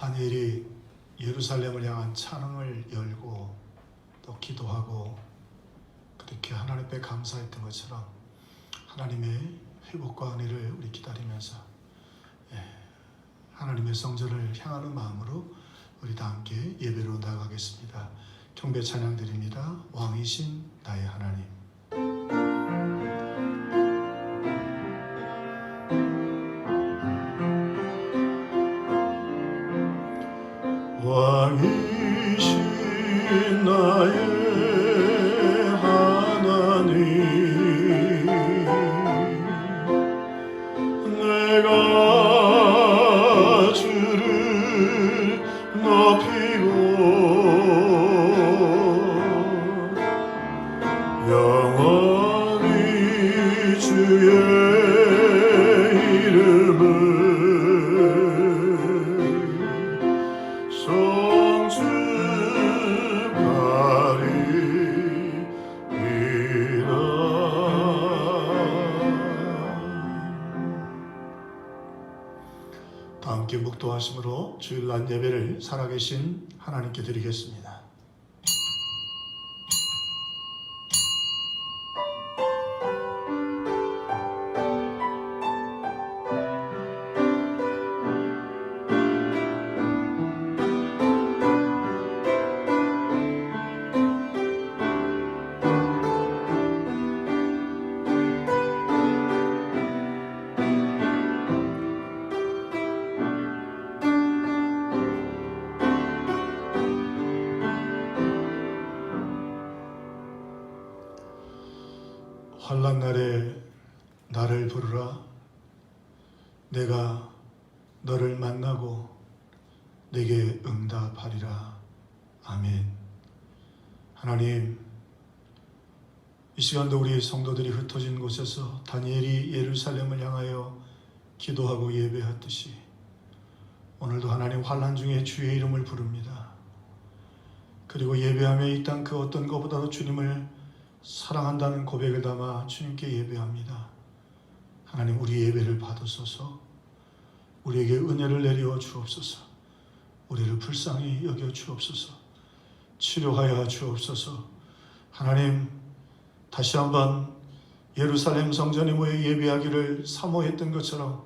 다니엘이 예루살렘을 향한 찬흥을 열고 또 기도하고 그렇게 하나님 앞에 감사했던 것처럼 하나님의 회복과 은혜를 우리 기다리면서 하나님의 성전을 향하는 마음으로 우리 다 함께 예배로 나가겠습니다. 경배 찬양 드립니다. 왕이신 나의 하나님. 왕이신 나의 하나님, 내가 주를 높이고 영원히 주의 이름을 다 함께 묵도하심으로 주일날 예배를 살아계신 하나님께 드리겠습니다. 환난 날에 나를 부르라. 내가 너를 만나고 내게 응답하리라. 아멘. 하나님, 이 시간도 우리 성도들이 흩어진 곳에서 다니엘이 예루살렘을 향하여 기도하고 예배했듯이 오늘도 하나님 환난 중에 주의 이름을 부릅니다. 그리고 예배하며 이 땅 그 어떤 것보다도 주님을 사랑한다는 고백을 담아 주님께 예배합니다. 하나님, 우리 예배를 받으소서. 우리에게 은혜를 내려 주옵소서. 우리를 불쌍히 여겨 주옵소서. 치료하여 주옵소서. 하나님, 다시 한번 예루살렘 성전에 모여 예배하기를 사모했던 것처럼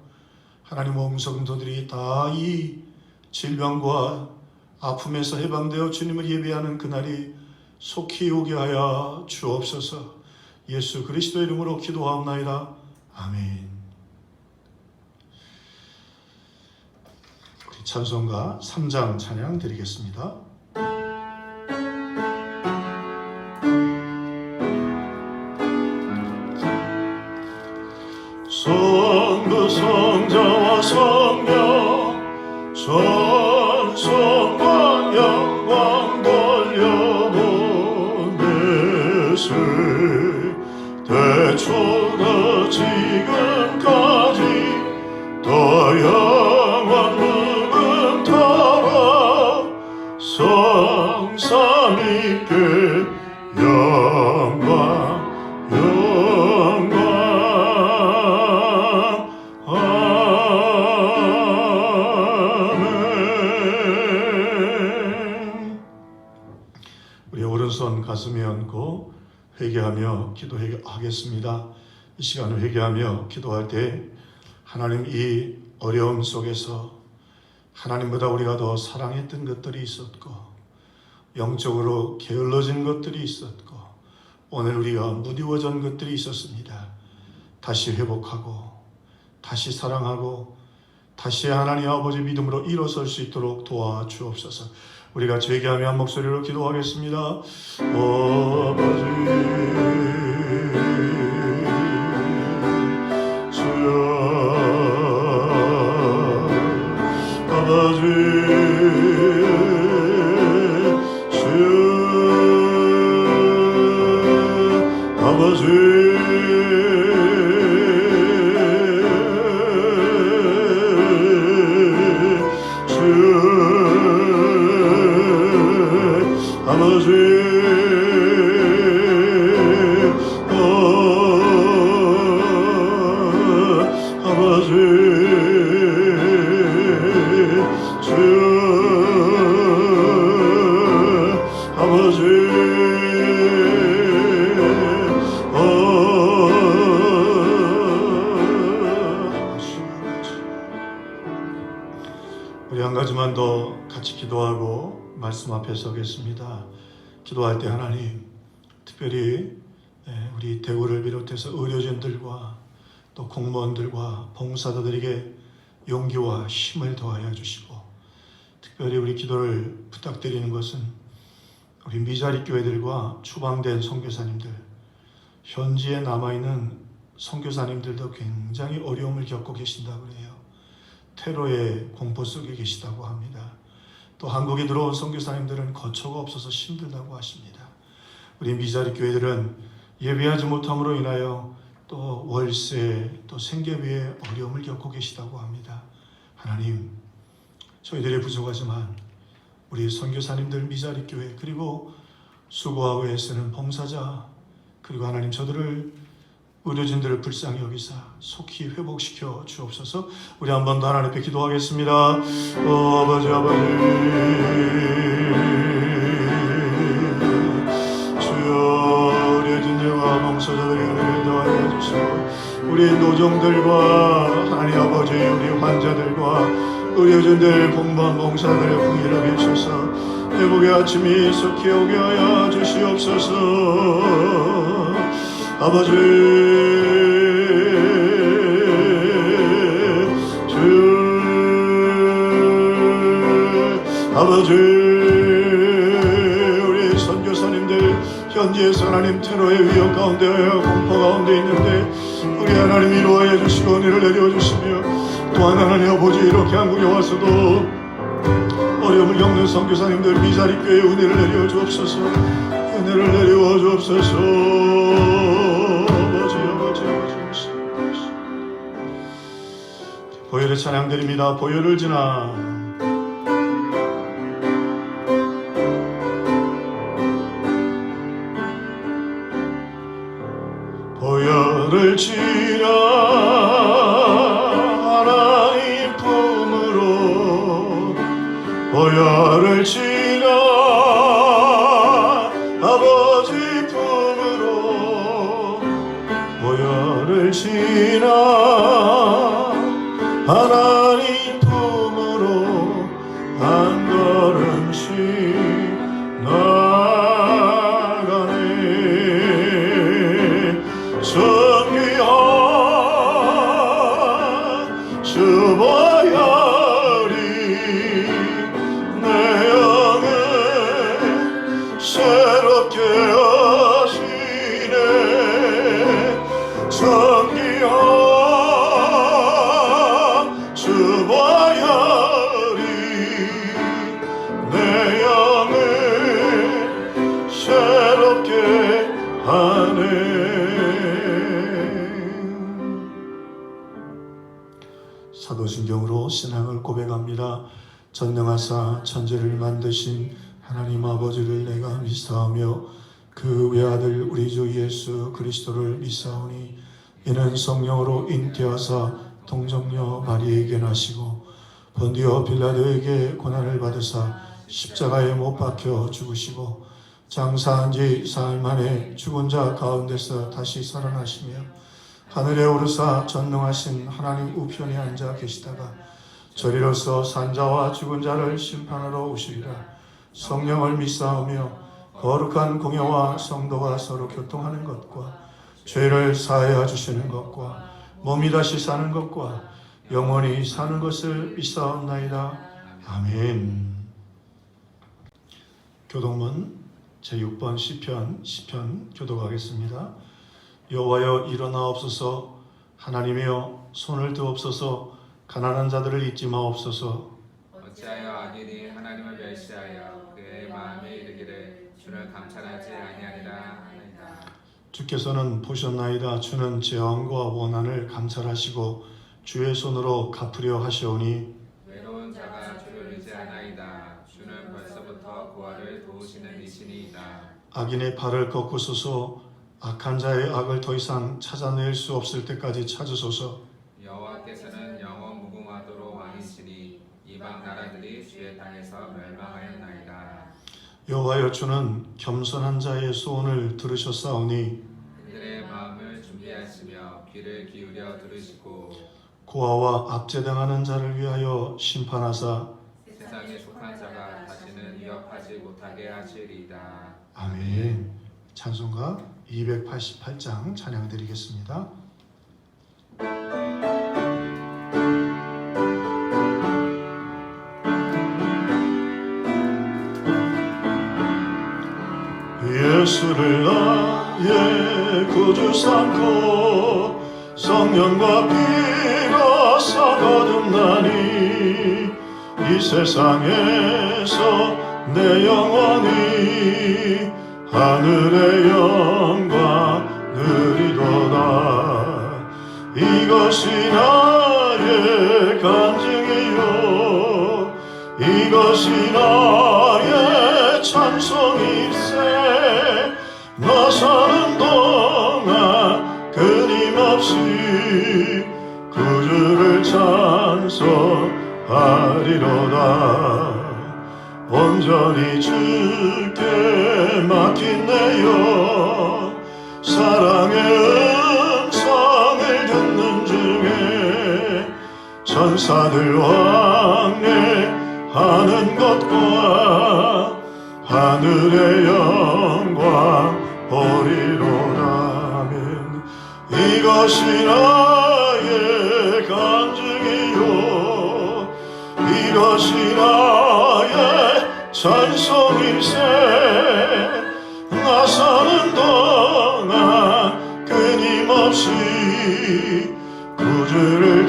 하나님 온 성도들이 다 이 질병과 아픔에서 해방되어 주님을 예배하는 그날이 속히 오게 하여 주옵소서. 예수 그리스도 이름으로 기도하옵나이다. 아멘. 우리 찬송가 3장 찬양 드리겠습니다. 성부 성자와 성령 전성과 영광 대초로 지금까지 더 영원 무궁토록 성삼위께 영광 영광 아멘. 우리 오른손 가슴에 얹고 회개하며 기도하겠습니다. 이 시간을 회개하며 기도할 때 하나님, 이 어려움 속에서 하나님보다 우리가 더 사랑했던 것들이 있었고 영적으로 게을러진 것들이 있었고 오늘 우리가 무디워진 것들이 있었습니다. 다시 회복하고 다시 사랑하고 다시 하나님 아버지 믿음으로 일어설 수 있도록 도와주옵소서. 우리가 회개하며 한 목소리로 기도하겠습니다. 아버지 주여, 아버지 주여, 아버지 아버지 아버지 주 위해서 같이 기도하고 말씀 앞에 서겠습니다. 기도할 때 하나님, 특별히 우리 대구를 비롯해서 의료진들과 또 공무원들과 봉사자들에게 용기와 힘을 더하여 주시고, 특별히 우리 기도를 부탁드리는 것은 우리 미자리 교회들과 추방된 선교사님들, 현지에 남아있는 선교사님들도 굉장히 어려움을 겪고 계신다고 그래요. 테러의 공포 속에 계시다고 합니다. 또 한국에 들어온 선교사님들은 거처가 없어서 힘들다고 하십니다. 우리 미자리 교회들은 예배하지 못함으로 인하여 또 월세, 또 생계비에 어려움을 겪고 계시다고 합니다. 하나님, 저희들이 부족하지만 우리 선교사님들, 미자리 교회, 그리고 수고하고 애쓰는 봉사자, 그리고 하나님 저들을, 의료진들을 불쌍히 여기사 속히 회복시켜 주옵소서. 우리 한 번 더 하나님 앞에 기도하겠습니다. 아버지, 주여, 의료진들과 봉사자들의 은혜를 더하여 주시고, 우리 노정들과 하나님 아버지, 우리 환자들과 의료진들, 공무원, 봉사자들의 공의를 해주셔서 회복의 아침이 속히 오게 하여 주시옵소서. 아버지, 아버지, 우리 선교사님들 현지에서 하나님 테러의 위협 가운데, 공포 가운데 있는데 우리 하나님 위로하여 주시고 은혜를 내려 주시며, 또한 하나님 아버지, 이렇게 한국에 와서도 어려움을 겪는 선교사님들, 미자리 교회에 은혜를 내려 주옵소서. 은혜를 내려 주옵소서. 보혈의 찬양드립니다. 보혈을 지나 보혈을 지나 하나님 품으로, 보혈을 지나 아버지 품으로, 보혈을 지나 하나님 품으로 한 걸음씩 나가네. 성귀한 주 보혈이 내 영을 새롭게 하시네. 성귀한 주 보혈이 내 영을 새롭게 하네. 사도신경으로 신앙을 고백합니다. 전능하사 천지를 만드신 하나님 아버지를 내가 믿사오며 그 외아들 우리 주 예수 그리스도를 믿사오니, 이는 성령으로 잉태하사 동정녀 마리에게 나시고 본디오 빌라도에게 고난을 받으사 십자가에 못 박혀 죽으시고 장사한 지 사흘 만에 죽은 자 가운데서 다시 살아나시며 하늘에 오르사 전능하신 하나님 우편에 앉아 계시다가 저리로서 산자와 죽은 자를 심판하러 오시리라. 성령을 믿사오며 거룩한 공예와 성도가 서로 교통하는 것과 죄를 사하여 주시는 것과 몸이 다시 사는 것과 영원히 사는 것을 믿사옵나이다. 아멘. 교독문 제6번 시편 교독하겠습니다. 여호와여 일어나옵소서. 하나님이여 손을 드옵소서. 가난한 자들을 잊지 마옵소서. 어찌하여 악인이 하나님을 멸시하여 그의 마음에 이르기를 주를 감찰하지 아니하리라 하나이다. 주께서는 보셨나이다. 주는 재앙과 원한을 감찰하시고 주의 손으로 갚으려 하시오니, 외로운 자가 주를 의지하나이다. 주는 벌써부터 고아를 도우시는 이시니이다. 악인의 발을 꺾으소서. 악한 자의 악을 더 이상 찾아낼 수 없을 때까지 찾으소서. 여호와께서는 영원 무궁하도록 왕이시니 이방 나라들이 주의 땅에서 멸망하였나이다. 여호와여 주는 겸손한 자의 소원을 들으셨사오니, 그들의 마음을 준비하시며 귀를 기울여 들으시고 고아와 압제당하는 자를 위하여 심판하사 세상의 재앙에 속한 자가 다시는 위협하지 못하게 하시리이다. 아멘. 찬송가 288장 찬양 드리겠습니다. 예수를 나의 구주 삼고 성령과 피로 거듭나니 이 세상에서 내 영혼이 하늘의 영광 누리도다. 이것이 나의 간증이요 이것이 나의 찬송일세. 나 사는 동안 끊임없이 구주를 찬송하리로다. 온전히 주께 맡긴 내 영 사랑의 음성을 듣는 중에 천사들 왕래하는 것과 하늘의 영광 보리로라면 이것이 나의 간증이요 이것이 나의 찬송일세. 나 사는 동안 끊임없이 구주를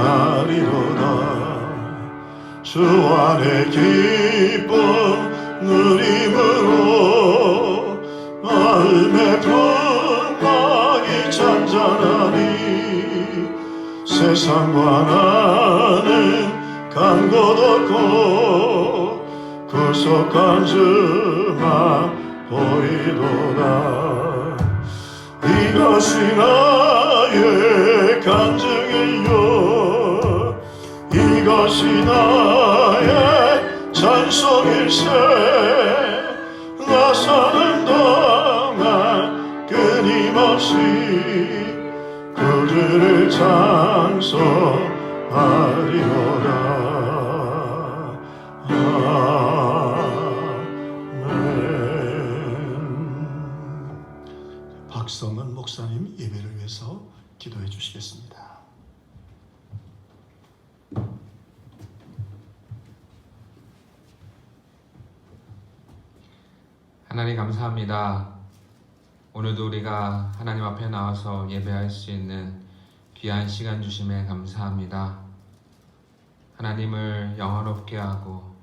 찬송하리로다. 주 안에 기쁨 누림으로 마음의 풍랑이 잔잔하니 세상과 나는 간 곳 없고 구속한 주만 보이도다. 이것이 나의 간증이요 이것이 나의 찬송일세. 나 사는 동안 끊임없이 구주를 찬송하리로다. 아멘. 박성은 목사님 예배를 위해서 기도해 주시겠습니다. 하나님 감사합니다. 오늘도 우리가 하나님 앞에 나와서 예배할 수 있는 귀한 시간 주심에 감사합니다. 하나님을 영화롭게 하고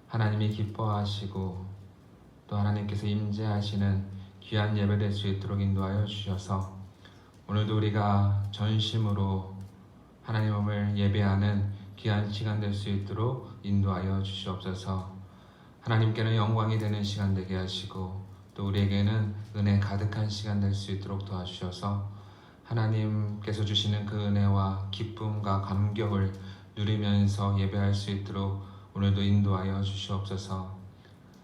하나님이 기뻐하시고 또 하나님께서 임재하시는 귀한 예배 될 수 있도록 인도하여 주셔서 오늘도 우리가 전심으로 하나님을 예배하는 귀한 시간 될 수 있도록 인도하여 주시옵소서. 하나님께는 영광이 되는 시간 되게 하시고 또 우리에게는 은혜 가득한 시간 될 수 있도록 도와주셔서 하나님께서 주시는 그 은혜와 기쁨과 감격을 누리면서 예배할 수 있도록 오늘도 인도하여 주시옵소서.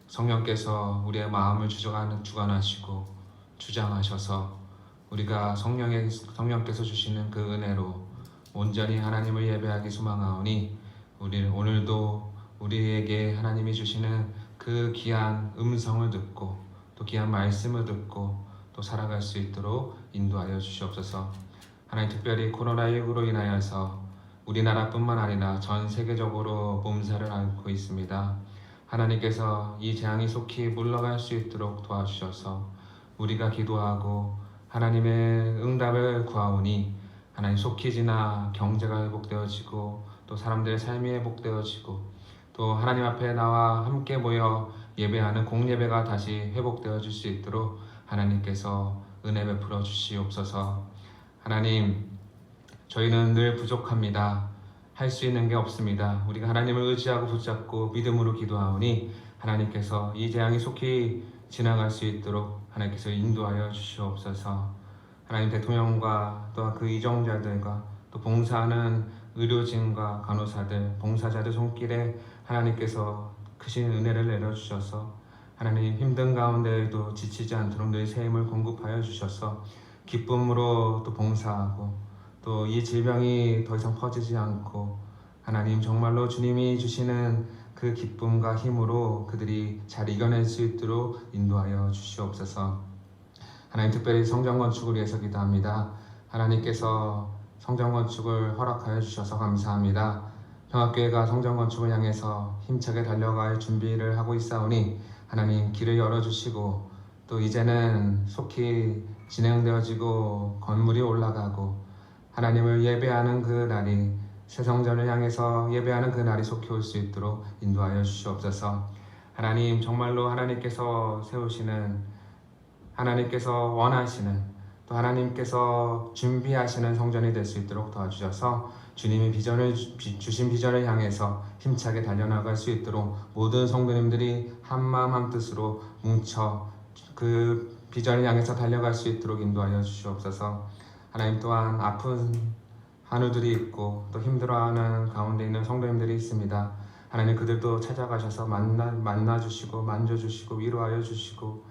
성령께서 우리의 마음을 주관하시고 주장하셔서 우리가 성령께서 주시는 그 은혜로 온전히 하나님을 예배하기 소망하오니 오늘도 우리에게 하나님이 주시는 그 귀한 음성을 듣고 또 귀한 말씀을 듣고 또 살아갈 수 있도록 인도하여 주시옵소서. 하나님 특별히 코로나19로 인하여서 우리나라뿐만 아니라 전 세계적으로 몸살을 앓고 있습니다. 하나님께서 이 재앙이 속히 물러갈 수 있도록 도와주셔서 우리가 기도하고 하나님의 응답을 구하오니 하나님 속히 지나 경제가 회복되어지고 또 사람들의 삶이 회복되어지고 또 하나님 앞에 나와 함께 모여 예배하는 공예배가 다시 회복되어질 수 있도록 하나님께서 은혜 베풀어 주시옵소서. 하나님, 저희는 늘 부족합니다. 할 수 있는 게 없습니다. 우리가 하나님을 의지하고 붙잡고 믿음으로 기도하오니 하나님께서 이 재앙이 속히 지나갈 수 있도록 하나님께서 인도하여 주시옵소서. 하나님, 대통령과 또 그 이정자들과 또 봉사하는 의료진과 간호사들, 봉사자들 손길에 하나님께서 크신 은혜를 내려주셔서 하나님 힘든 가운데에도 지치지 않도록 늘 새 힘을 공급하여 주셔서 기쁨으로 또 봉사하고 또 이 질병이 더 이상 퍼지지 않고 하나님 정말로 주님이 주시는 그 기쁨과 힘으로 그들이 잘 이겨낼 수 있도록 인도하여 주시옵소서. 하나님 특별히 성전 건축을 위해서 기도합니다. 하나님께서 성전 건축을 허락하여 주셔서 감사합니다. 평화교회가 성전 건축을 향해서 힘차게 달려갈 준비를 하고 있사오니 하나님 길을 열어주시고 또 이제는 속히 진행되어지고 건물이 올라가고 하나님을 예배하는 그 날이 새 성전을 향해서 예배하는 그 날이 속히 올 수 있도록 인도하여 주시옵소서. 하나님 정말로 하나님께서 세우시는 하나님께서 원하시는 또 하나님께서 준비하시는 성전이 될 수 있도록 도와주셔서 주님이 주신 비전을 향해서 힘차게 달려나갈 수 있도록 모든 성도님들이 한마음 한뜻으로 뭉쳐 그 비전을 향해서 달려갈 수 있도록 인도하여 주시옵소서. 하나님 또한 아픈 한우들이 있고 또 힘들어하는 가운데 있는 성도님들이 있습니다. 하나님 그들도 찾아가셔서 만나주시고 만져주시고 위로하여 주시고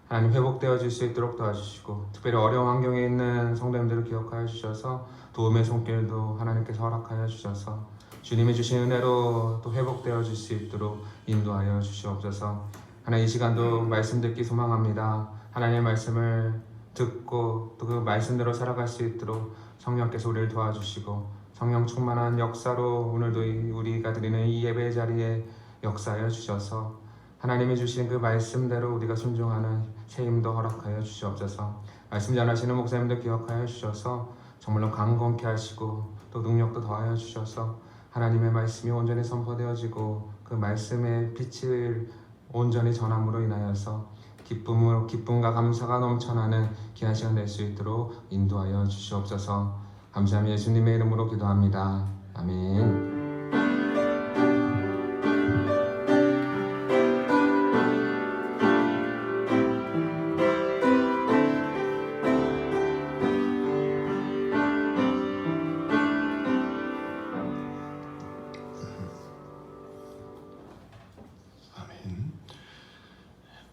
하나님 회복되어질 수 있도록 도와주시고 특별히 어려운 환경에 있는 성도님들을 기억하여 주셔서 도움의 손길도 하나님께서 허락하여 주셔서 주님이 주신 은혜로 또 회복되어질 수 있도록 인도하여 주시옵소서. 하나님 이 시간도 말씀 듣기 소망합니다. 하나님의 말씀을 듣고 또 그 말씀대로 살아갈 수 있도록 성령께서 우리를 도와주시고 성령 충만한 역사로 오늘도 우리가 드리는 이 예배 자리에 역사하여 주셔서 하나님이 주신 그 말씀대로 우리가 순종하는 새 힘도 허락하여 주시옵소서. 말씀 전하시는 목사님들 기억하여 주셔서 정말로 강건케 하시고 또 능력도 더하여 주셔서 하나님의 말씀이 온전히 선포되어지고 그 말씀의 빛을 온전히 전함으로 인하여서 기쁨과 감사가 넘쳐나는 귀한 시간 될 수 있도록 인도하여 주시옵소서. 감사하며 예수님의 이름으로 기도합니다. 아멘.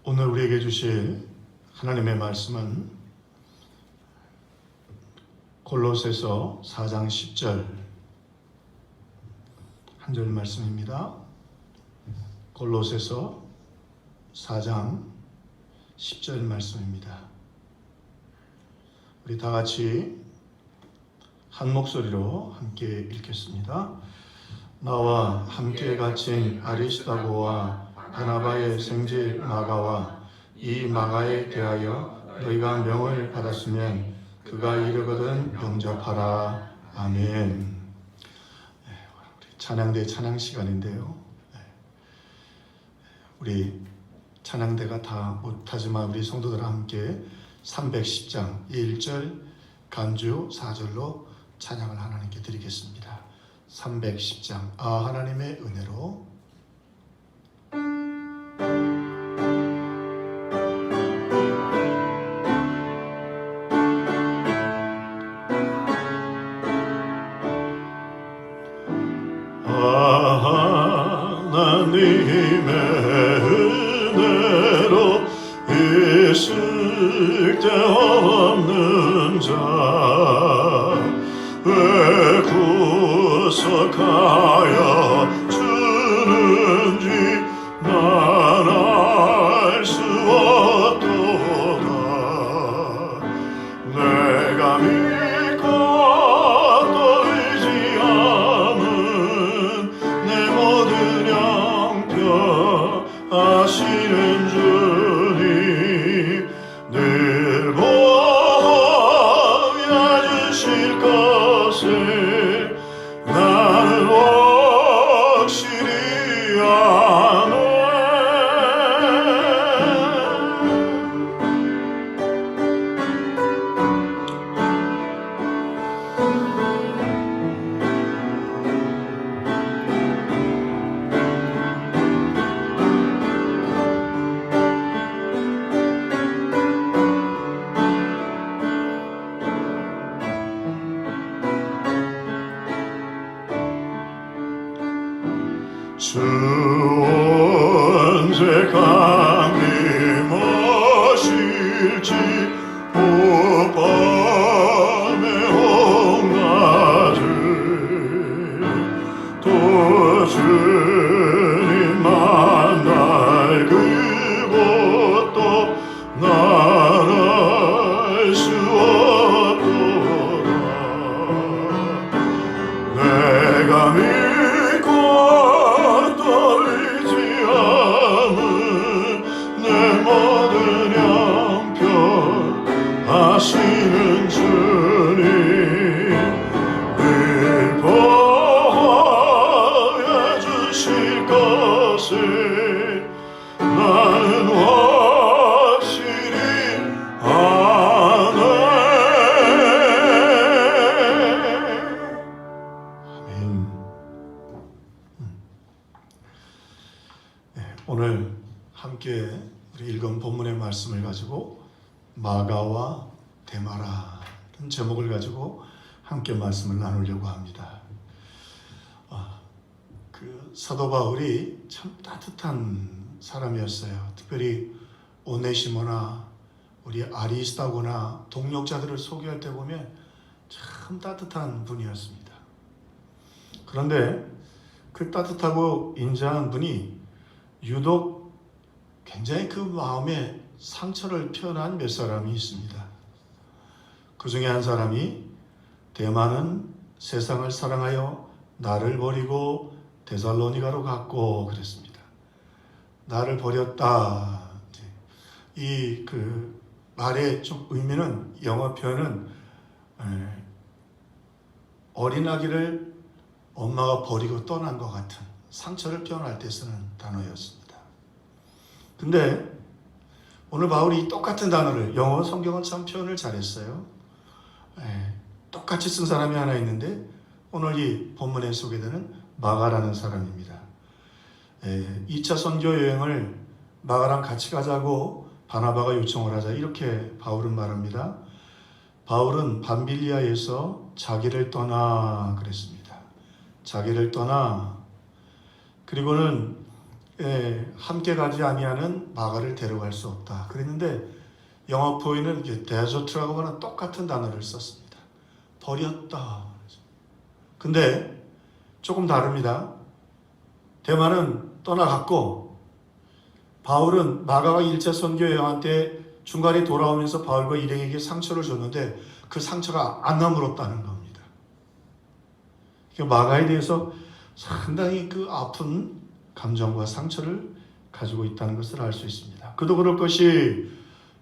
오늘 우리에게 주실 하나님의 말씀은 골로새서 4장 10절 한 절 말씀입니다. 골로새서 4장 10절 말씀입니다. 우리 다 같이 한 목소리로 함께 읽겠습니다. 나와 함께 갇힌 아리스다고와 바나바의 생질 마가와 이 마가에 대하여 너희가 명을 받았으면 그가 이르거든 영접하라. 아멘. 찬양대 찬양 시간인데요. 우리 찬양대가 다 못하지만 우리 성도들과 함께 310장 1절 간주 4절로 찬양을 하나님께 드리겠습니다. 310장 하나님의 은혜로 하나님의 은혜로 있을 데 없는 자 왜 구속하여 주는지 난 알 수 없도다. 내가 믿고 또 의지하는 내 모든 형편 아시는 주님 늘 보여주실 것을 나는 확실히 아네. 주 언제 감림하실지 밤의 홍낮을 또 이루실 것을 나는 확실히 아네. 아멘. 오늘 함께 우리 읽은 본문의 말씀을 가지고 마가와 데마라는 제목을 가지고 함께 말씀을 나누려고 합니다. 그 사도 바울이 참 따뜻한 사람이었어요. 특별히 오네시모나 우리 아리스다고나 동역자들을 소개할 때 보면 참 따뜻한 분이었습니다. 그런데 그 따뜻하고 인자한 분이 유독 굉장히 그 마음에 상처를 표현한 몇 사람이 있습니다. 그 중에 한 사람이 데마는 세상을 사랑하여 나를 버리고 데살로니가로 갔고 그랬습니다. 나를 버렸다. 이 그 말의 좀 의미는 영어 표현은 어린아기를 엄마가 버리고 떠난 것 같은 상처를 표현할 때 쓰는 단어였습니다. 근데 오늘 바울이 똑같은 단어를 영어 성경은 참 표현을 잘했어요. 똑같이 쓴 사람이 하나 있는데 오늘 이 본문에 소개되는 마가라는 사람입니다. 2차 선교 여행을 마가랑 같이 가자고 바나바가 요청을 하자 이렇게 바울은 말합니다. 바울은 밤빌리아에서 자기를 떠나 그랬습니다. 자기를 떠나 그리고는 함께 가지 아니하는 마가를 데려갈 수 없다 그랬는데 영어 표현은 데저트라고 하는 똑같은 단어를 썼습니다. 버렸다. 근데 조금 다릅니다. 데마는 떠나갔고 바울은 마가가 1차 선교 여행 때 중간에 돌아오면서 바울과 일행에게 상처를 줬는데 그 상처가 안 나물었다는 겁니다. 마가에 대해서 상당히 그 아픈 감정과 상처를 가지고 있다는 것을 알 수 있습니다. 그도 그럴 것이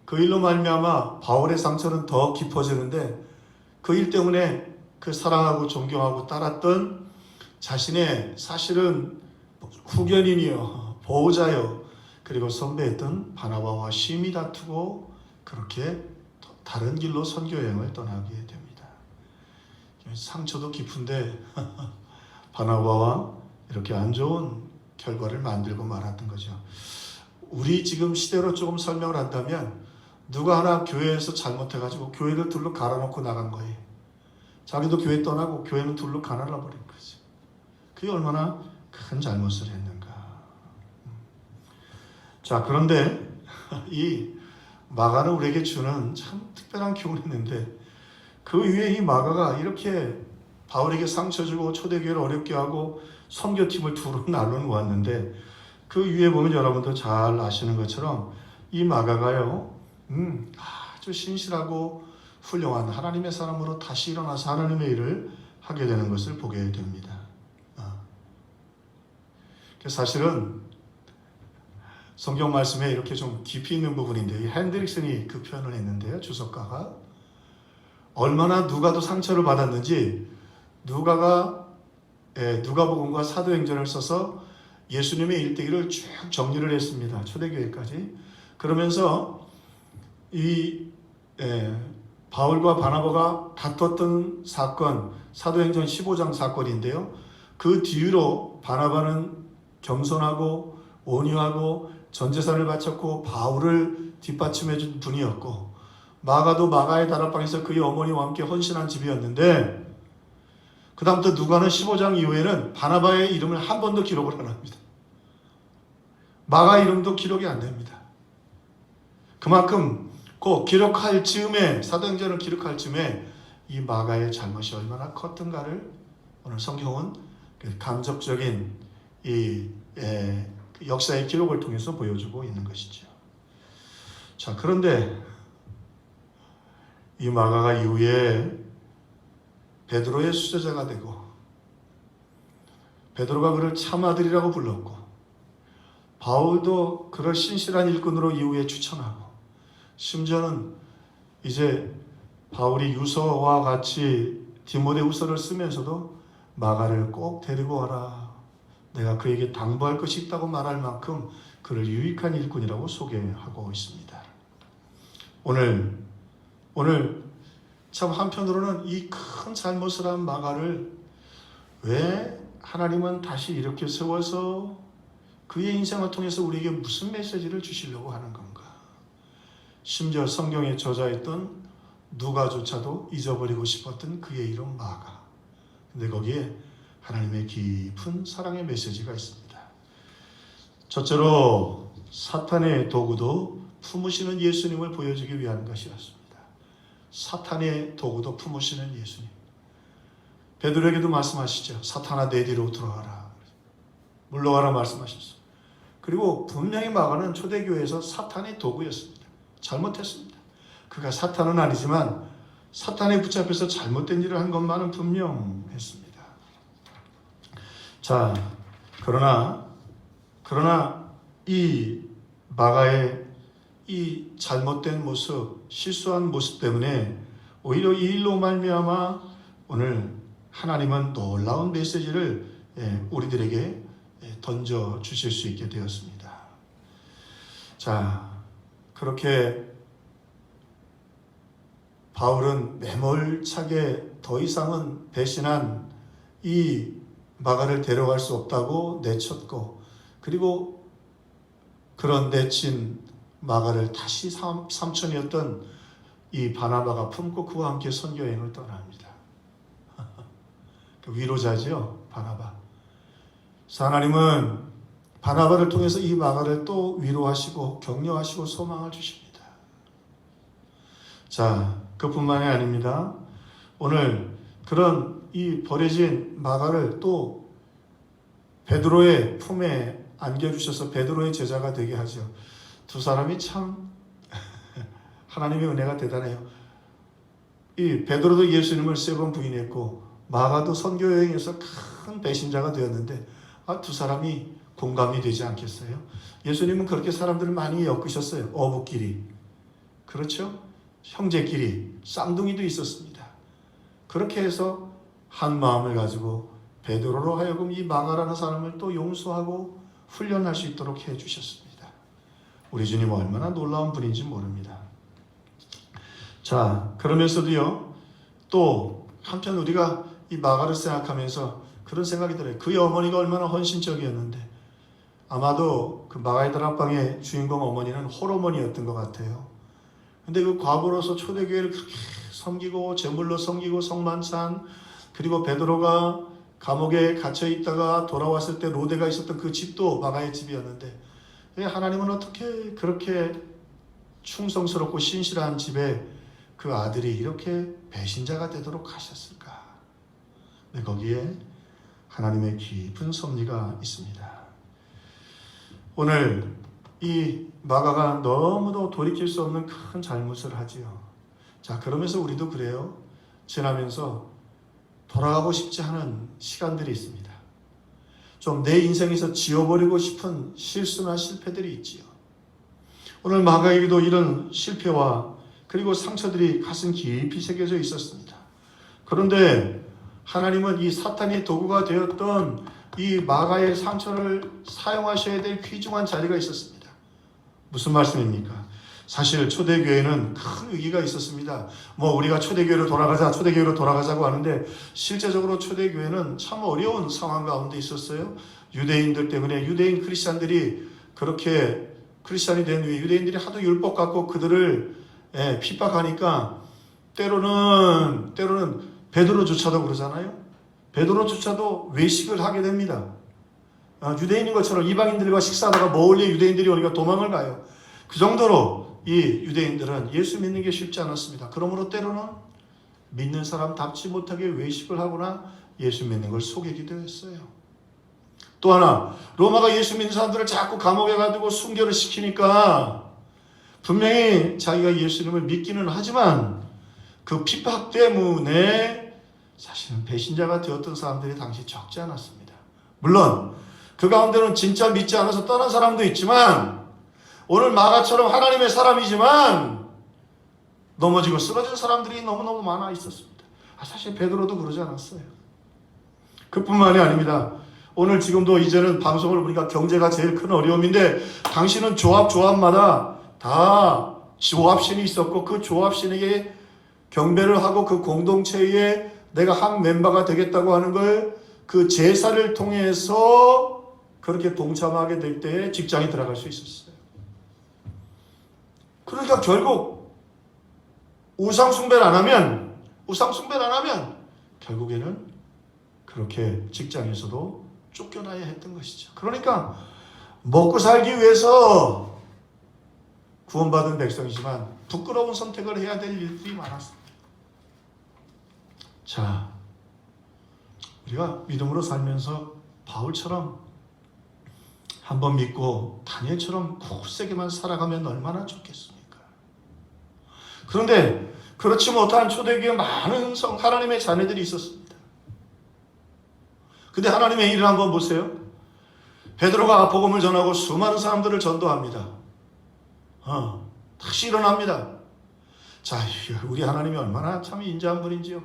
그 일로 말미암아 바울의 상처는 더 깊어지는데 그 일 때문에 그 사랑하고 존경하고 따랐던 자신의 사실은 후견인이요 보호자요 그리고 선배였던 바나바와 심히 다투고 그렇게 다른 길로 선교 여행을 떠나게 됩니다. 상처도 깊은데 바나바와 이렇게 안 좋은 결과를 만들고 말았던 거죠. 우리 지금 시대로 조금 설명을 한다면 누가 하나 교회에서 잘못해가지고 교회를 둘러 갈아놓고 나간 거예요. 자기도 교회 떠나고 교회는 둘러 가날라버린 거죠. 그게 얼마나 큰 잘못을 했는가. 자, 그런데 이 마가는 우리에게 주는 참 특별한 교훈이 있는데 그 위에 이 마가가 이렇게 바울에게 상처 주고 초대교회를 어렵게 하고 선교팀을 두루 나눠놓았는데 그 위에 보면 여러분도 잘 아시는 것처럼 이 마가가요 아주 신실하고 훌륭한 하나님의 사람으로 다시 일어나서 하나님의 일을 하게 되는 것을 보게 됩니다. 사실은 성경 말씀에 이렇게 좀 깊이 있는 부분인데 이 핸드릭슨이 그 표현을 했는데요. 주석가가 얼마나 누가도 상처를 받았는지 누가복음과 사도행전을 써서 예수님의 일대기를 쭉 정리를 했습니다. 초대교회까지. 그러면서 이 바울과 바나바가 다퉜던 사건, 사도행전 15장 사건인데요. 그 뒤로 바나바는 겸손하고 온유하고 전재산을 바쳤고 바울을 뒷받침해 준 분이었고 마가도 마가의 다락방에서 그의 어머니와 함께 헌신한 집이었는데 그 다음부터 누가는 15장 이후에는 바나바의 이름을 한 번도 기록을 안 합니다. 마가 이름도 기록이 안 됩니다. 그만큼 그 기록할 즈음에 사도행전을 기록할 즈음에 이 마가의 잘못이 얼마나 컸던가를 오늘 성경은 감적적인 이 역사의 기록을 통해서 보여주고 있는 것이죠. 자, 그런데 이 마가가 이후에 베드로의 수제자가 되고 베드로가 그를 참아들이라고 불렀고 바울도 그를 신실한 일꾼으로 이후에 추천하고 심지어는 이제 바울이 유서와 같이 디모데후서를 쓰면서도 마가를 꼭 데리고 와라. 내가 그에게 당부할 것이 있다고 말할 만큼 그를 유익한 일꾼이라고 소개하고 있습니다. 오늘 참 한편으로는 이 큰 잘못을 한 마가를 왜 하나님은 다시 이렇게 세워서 그의 인생을 통해서 우리에게 무슨 메시지를 주시려고 하는 건가? 심지어 성경에 저자했던 누가조차도 잊어버리고 싶었던 그의 이름 마가. 근데 거기에 하나님의 깊은 사랑의 메시지가 있습니다. 첫째로 사탄의 도구도 품으시는 예수님을 보여주기 위한 것이었습니다. 사탄의 도구도 품으시는 예수님. 베드로에게도 말씀하시죠. 사탄아 내 뒤로 들어가라. 물러가라 말씀하셨어요. 그리고 분명히 마가는 초대교회에서 사탄의 도구였습니다. 잘못했습니다. 그가 사탄은 아니지만 사탄에 붙잡혀서 잘못된 일을 한 것만은 분명했습니다. 자, 그러나 이 마가의 이 잘못된 모습, 실수한 모습 때문에 오히려 이 일로 말미암아 오늘 하나님은 놀라운 메시지를 우리들에게 던져 주실 수 있게 되었습니다. 자, 그렇게 바울은 매몰차게 더 이상은 배신한 이 마가를 데려갈 수 없다고 내쳤고, 그리고 그런 내친 마가를 다시 삼촌이었던 이 바나바가 품고 그와 함께 선교여행을 떠납니다. 위로자죠, 바나바. 하나님은 바나바를 통해서 이 마가를 또 위로하시고 격려하시고 소망을 주십니다. 자, 그뿐만이 아닙니다. 오늘 그런 이 버려진 마가를 또 베드로의 품에 안겨주셔서 베드로의 제자가 되게 하죠. 두 사람이 참 하나님의 은혜가 대단해요. 이 베드로도 예수님을 3번 부인했고 마가도 선교 여행에서 큰 배신자가 되었는데 두 사람이 공감이 되지 않겠어요? 예수님은 그렇게 사람들을 많이 엮으셨어요. 어부끼리, 그렇죠? 형제끼리, 쌍둥이도 있었습니다. 그렇게 해서 한 마음을 가지고 베드로로 하여금 이 마가라는 사람을 또 용서하고 훈련할 수 있도록 해주셨습니다. 우리 주님 얼마나 놀라운 분인지 모릅니다. 자, 그러면서도요, 또 한편 우리가 이 마가를 생각하면서 그런 생각이 들어요. 그의 어머니가 얼마나 헌신적이었는데 아마도 그 마가의 다락방의 주인공 어머니는 홀어머니였던 것 같아요. 근데 그 과부로서 초대교회를 그렇게 섬기고 제물로 섬기고 성만찬, 그리고 베드로가 감옥에 갇혀 있다가 돌아왔을 때 로데가 있었던 그 집도 마가의 집이었는데 하나님은 어떻게 그렇게 충성스럽고 신실한 집에 그 아들이 이렇게 배신자가 되도록 하셨을까? 네, 거기에 하나님의 깊은 섭리가 있습니다. 오늘 이 마가가 너무도 돌이킬 수 없는 큰 잘못을 하지요. 자, 그러면서 우리도 그래요. 지나면서 돌아가고 싶지 않은 시간들이 있습니다. 좀 내 인생에서 지워버리고 싶은 실수나 실패들이 있지요. 오늘 마가에게도 이런 실패와 그리고 상처들이 가슴 깊이 새겨져 있었습니다. 그런데 하나님은 이 사탄의 도구가 되었던 이 마가의 상처를 사용하셔야 될 귀중한 자리가 있었습니다. 무슨 말씀입니까? 사실 초대교회는 큰 의기가 있었습니다. 우리가 초대교회로 돌아가자고 하는데 실제적으로 초대교회는 참 어려운 상황 가운데 있었어요. 유대인들 때문에 유대인 크리스찬들이 그렇게 크리스찬이 된 후에 유대인들이 하도 율법 갖고 그들을 핍박하니까 때로는 베드로조차도 그러잖아요. 베드로조차도 외식을 하게 됩니다. 유대인인 것처럼 이방인들과 식사하다가 멀리 유대인들이 오니까 도망을 가요. 그 정도로 이 유대인들은 예수 믿는 게 쉽지 않았습니다. 그러므로 때로는 믿는 사람답지 못하게 외식을 하거나 예수 믿는 걸 속이기도 했어요. 또 하나, 로마가 예수 믿는 사람들을 자꾸 감옥에 가두고 순교를 시키니까 분명히 자기가 예수님을 믿기는 하지만 그 핍박 때문에 사실은 배신자가 되었던 사람들이 당시 적지 않았습니다. 물론 그 가운데는 진짜 믿지 않아서 떠난 사람도 있지만 오늘 마가처럼 하나님의 사람이지만 넘어지고 쓰러진 사람들이 너무너무 많아 있었습니다. 사실 베드로도 그러지 않았어요. 그뿐만이 아닙니다. 오늘 지금도 이제는 방송을 보니까 경제가 제일 큰 어려움인데 당신은 조합마다 다 조합신이 있었고 그 조합신에게 경배를 하고 그 공동체에 내가 한 멤버가 되겠다고 하는 걸 그 제사를 통해서 그렇게 동참하게 될 때 직장에 들어갈 수 있었어요. 그러니까 결국 우상 숭배를 안 하면 결국에는 그렇게 직장에서도 쫓겨나야 했던 것이죠. 그러니까 먹고 살기 위해서 구원받은 백성이지만 부끄러운 선택을 해야 될 일들이 많았습니다. 자, 우리가 믿음으로 살면서 바울처럼 한번 믿고 다니엘처럼 굳세게만 살아가면 얼마나 좋겠습니까? 그런데 그렇지 못한 초대교회 많은 하나님의 자녀들이 있었습니다. 근데 하나님의 일을 한번 보세요. 베드로가 복음을 전하고 수많은 사람들을 전도합니다. 다시 일어납니다. 자, 우리 하나님이 얼마나 참 인자한 분인지요.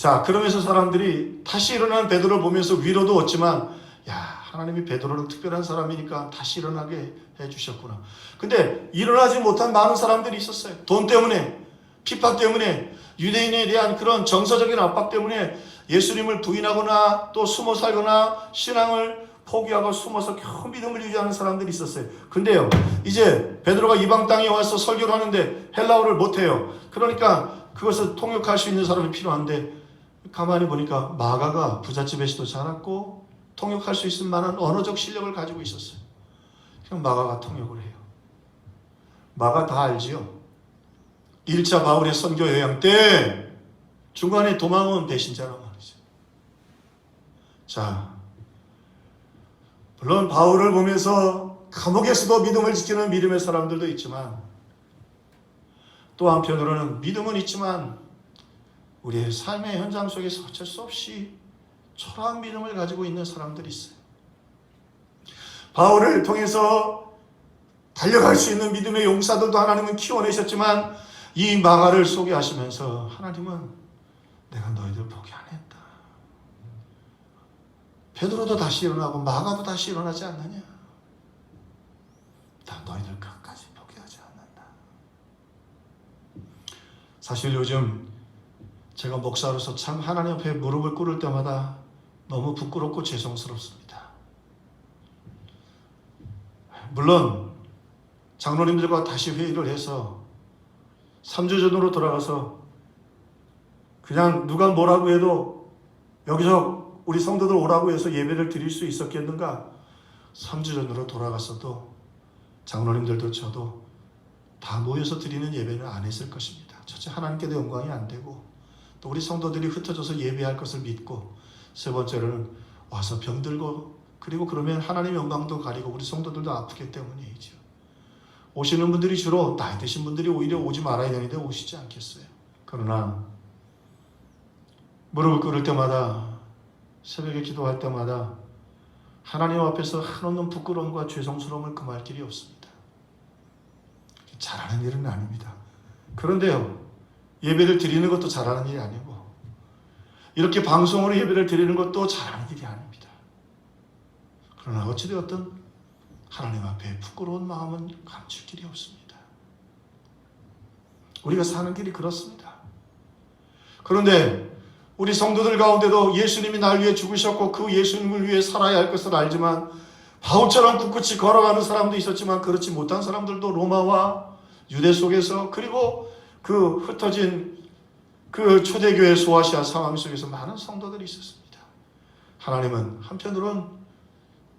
자, 그러면서 사람들이 다시 일어난 베드로를 보면서 위로도 얻지만 야, 하나님이 베드로는 특별한 사람이니까 다시 일어나게 해주셨구나. 근데 일어나지 못한 많은 사람들이 있었어요. 돈 때문에, 핍박 때문에, 유대인에 대한 그런 정서적인 압박 때문에 예수님을 부인하거나 또 숨어 살거나 신앙을 포기하고 숨어서 겨우 믿음을 유지하는 사람들이 있었어요. 근데요, 이제 베드로가 이방 땅에 와서 설교를 하는데 헬라어를 못해요. 그러니까 그것을 통역할 수 있는 사람이 필요한데 가만히 보니까 마가가 부잣집에서도 자랐고 통역할 수 있을 만한 언어적 실력을 가지고 있었어요. 그럼 마가가 통역을 해요. 마가 다 알지요. 1차 바울의 선교 여행 때 중간에 도망온 배신자란 말이죠. 자, 물론 바울을 보면서 감옥에서도 믿음을 지키는 믿음의 사람들도 있지만 또 한편으로는 믿음은 있지만 우리의 삶의 현장 속에서 어쩔 수 없이 초라한 믿음을 가지고 있는 사람들이 있어요. 바울을 통해서 달려갈 수 있는 믿음의 용사들도 하나님은 키워내셨지만 이 마가를 소개하시면서 하나님은 내가 너희들 포기 안 했다. 베드로도 다시 일어나고 마가도 다시 일어나지 않느냐. 다 너희들 끝까지 포기하지 않는다. 사실 요즘 제가 목사로서 참 하나님 앞에 무릎을 꿇을 때마다 너무 부끄럽고 죄송스럽습니다. 물론 장로님들과 다시 회의를 해서 3주 전으로 돌아가서 그냥 누가 뭐라고 해도 여기서 우리 성도들 오라고 해서 예배를 드릴 수 있었겠는가? 3주 전으로 돌아갔어도 장로님들도 저도 다 모여서 드리는 예배는 안 했을 것입니다. 첫째, 하나님께도 영광이 안 되고 또 우리 성도들이 흩어져서 예배할 것을 믿고 세 번째로는 와서 병들고 그리고 그러면 하나님의 영광도 가리고 우리 성도들도 아프기 때문이죠. 오시는 분들이 주로 나이 드신 분들이 오히려 오지 말아야 되는데 오시지 않겠어요. 그러나 무릎을 꿇을 때마다 새벽에 기도할 때마다 하나님 앞에서 한없는 부끄러움과 죄송스러움을 금할 길이 없습니다. 잘하는 일은 아닙니다. 그런데요, 예배를 드리는 것도 잘하는 일이 아니고 이렇게 방송으로 예배를 드리는 것도 잘하는 일이 아닙니다. 그러나 어찌되었든 하나님 앞에 부끄러운 마음은 감출 길이 없습니다. 우리가 사는 길이 그렇습니다. 그런데 우리 성도들 가운데도 예수님이 날 위해 죽으셨고 그 예수님을 위해 살아야 할 것을 알지만 바울처럼 꿋꿋이 걸어가는 사람도 있었지만 그렇지 못한 사람들도 로마와 유대 속에서 그리고 그 흩어진 그 초대교회 소아시아 상황 속에서 많은 성도들이 있었습니다. 하나님은 한편으로는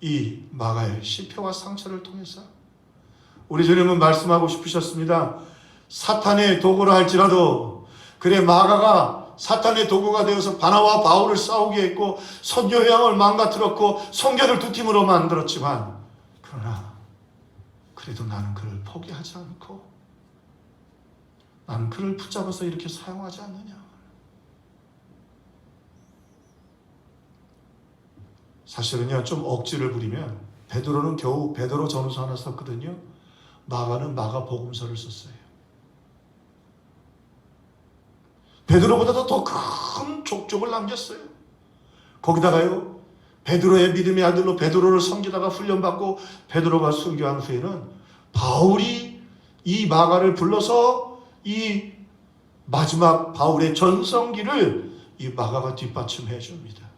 이 마가의 실패와 상처를 통해서 우리 주님은 말씀하고 싶으셨습니다. 사탄의 도구라 할지라도 그래 마가가 사탄의 도구가 되어서 바나와 바울을 싸우게 했고 선교 회항을 망가뜨렸고 선교를 두 팀으로 만들었지만 그러나 그래도 나는 그를 포기하지 않고 나는 그를 붙잡아서 이렇게 사용하지 않느냐. 사실은요, 좀 억지를 부리면 베드로는 겨우 베드로 전후서 하나 썼거든요. 마가는 마가 복음서를 썼어요. 베드로보다도 더 큰 족적을 남겼어요. 거기다가요, 베드로의 믿음의 아들로 베드로를 섬기다가 훈련받고 베드로가 순교한 후에는 바울이 이 마가를 불러서 이 마지막 바울의 전성기를 이 마가가 뒷받침해 줍니다.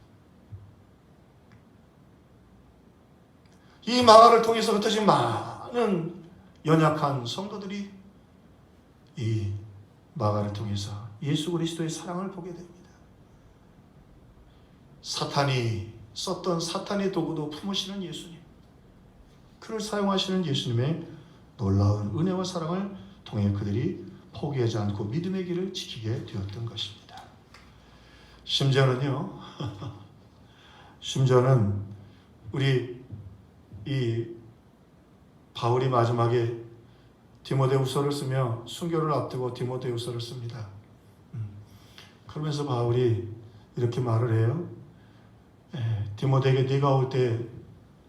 이 마가를 통해서 흩어진 많은 연약한 성도들이 이 마가를 통해서 예수 그리스도의 사랑을 보게 됩니다. 사탄이 썼던 사탄의 도구도 품으시는 예수님, 그를 사용하시는 예수님의 놀라운 은혜와 사랑을 통해 그들이 포기하지 않고 믿음의 길을 지키게 되었던 것입니다. 심지어는 우리 이 바울이 마지막에 디모데후서를 쓰며 순교를 앞두고 디모데후서를 씁니다. 그러면서 바울이 이렇게 말을 해요. 디모데에게 네가 올 때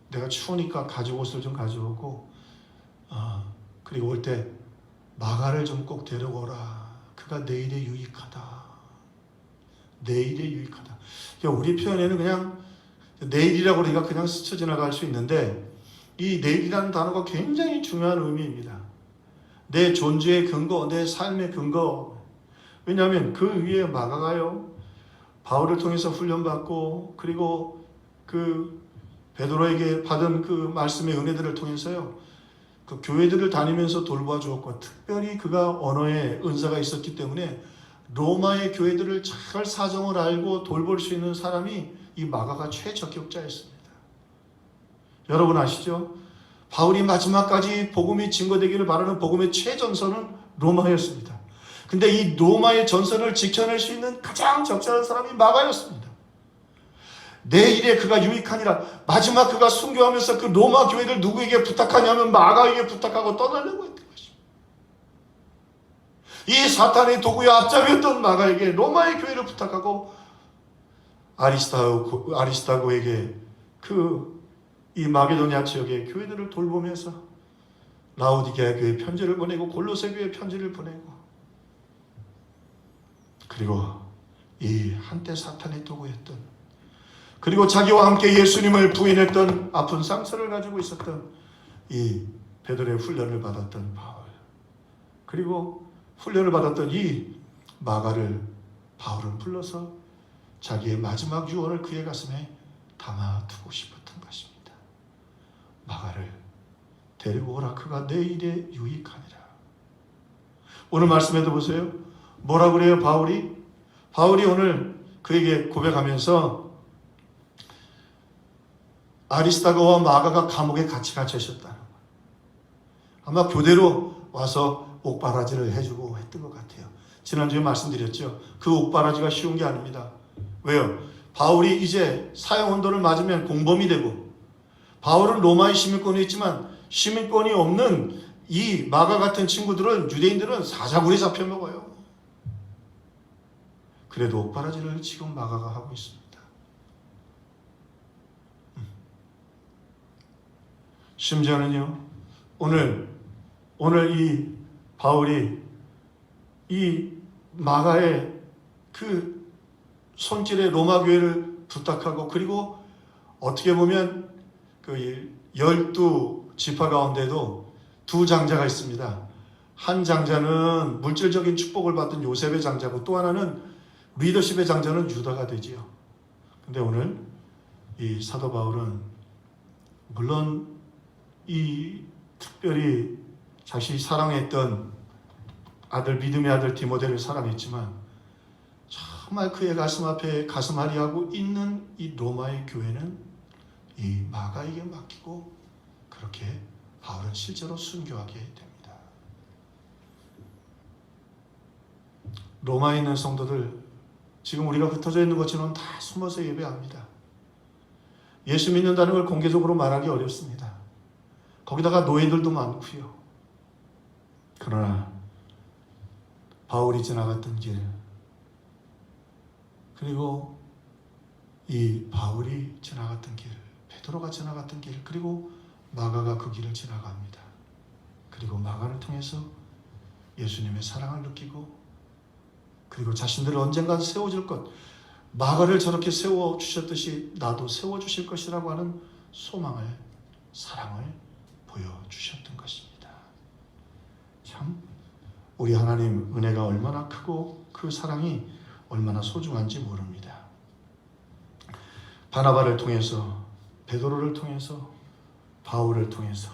내가 추우니까 가죽 옷을 좀 가져오고 그리고 올 때 마가를 좀 꼭 데려오라. 그가 내일에 유익하다. 내일에 유익하다. 그러니까 우리 표현에는 그냥 내일이라고 우리가 그냥 스쳐 지나갈 수 있는데 이 내일이라는 단어가 굉장히 중요한 의미입니다. 내 존재의 근거, 내 삶의 근거. 왜냐하면 그 위에 마가가요, 바울을 통해서 훈련받고 그리고 그 베드로에게 받은 그 말씀의 은혜들을 통해서요, 그 교회들을 다니면서 돌봐 주었고, 특별히 그가 언어에 은사가 있었기 때문에 로마의 교회들을 잘 사정을 알고 돌볼 수 있는 사람이 이 마가가 최적격자였습니다. 여러분 아시죠? 바울이 마지막까지 복음이 증거되기를 바라는 복음의 최전선은 로마였습니다. 근데 이 로마의 전선을 지켜낼 수 있는 가장 적절한 사람이 마가였습니다. 내일에 그가 유익하니라. 마지막 그가 순교하면서 그 로마 교회를 누구에게 부탁하냐면 마가에게 부탁하고 떠나려고 했던 것입니다. 이 사탄의 도구의 앞잡이였던 마가에게 로마의 교회를 부탁하고 아리스타고에게 이 마게도냐 지역의 교회들을 돌보면서 라오디게아 교회 편지를 보내고 골로새 교회 편지를 보내고, 그리고 이 한때 사탄의 도구였던, 그리고 자기와 함께 예수님을 부인했던 아픈 상처를 가지고 있었던 이 베드로의 훈련을 받았던 바울, 그리고 훈련을 받았던 이 마가를 바울은 불러서 자기의 마지막 유언을 그의 가슴에 담아두고 싶었던 것입니다. 마가를 데리고 오라. 그가 내일에 유익하니라. 오늘 말씀에도 보세요. 뭐라 그래요? 바울이 오늘 그에게 고백하면서 아리스타고와 마가가 감옥에 같이 갇혀있었다는 거예요. 아마 교대로 와서 옥바라지를 해주고 했던 것 같아요. 지난주에 말씀드렸죠. 그 옥바라지가 쉬운 게 아닙니다. 왜요? 바울이 이제 사형 언도를 맞으면 공범이 되고, 바울은 로마의 시민권이 있지만 시민권이 없는 이 마가 같은 친구들은, 유대인들은 사자굴이 잡혀 먹어요. 그래도 옥바라지를 지금 마가가 하고 있습니다. 심지어는요, 오늘 이 바울이 이 마가의 그 손길에 로마 교회를 부탁하고, 그리고 어떻게 보면 그 12지파 가운데도 두 장자가 있습니다. 한 장자는 물질적인 축복을 받던 요셉의 장자고, 또 하나는 리더십의 장자는 유다가 되지요. 근데 오늘 이 사도 바울은 물론 이 특별히 자신이 사랑했던 아들, 믿음의 아들 디모데를 사랑했지만 정말 그의 가슴 앞에 가슴앓이하고 있는 이 로마의 교회는 이 마가에게 맡기고, 그렇게 바울은 실제로 순교하게 됩니다. 로마에 있는 성도들, 지금 우리가 흩어져 있는 것처럼 다 숨어서 예배합니다. 예수 믿는다는 걸 공개적으로 말하기 어렵습니다. 거기다가 노예들도 많고요. 그러나 바울이 지나갔던 길, 그리고 이 바울이 지나갔던 길, 베드로가 지나갔던 길, 그리고 마가가 그 길을 지나갑니다. 그리고 마가를 통해서 예수님의 사랑을 느끼고, 그리고 자신들을 언젠가 세워질 것, 마가를 저렇게 세워주셨듯이 나도 세워주실 것이라고 하는 소망을, 사랑을 보여주셨던 것입니다. 참 우리 하나님 은혜가 얼마나 크고 그 사랑이 얼마나 소중한지 모릅니다. 바나바를 통해서, 베드로를 통해서, 바울을 통해서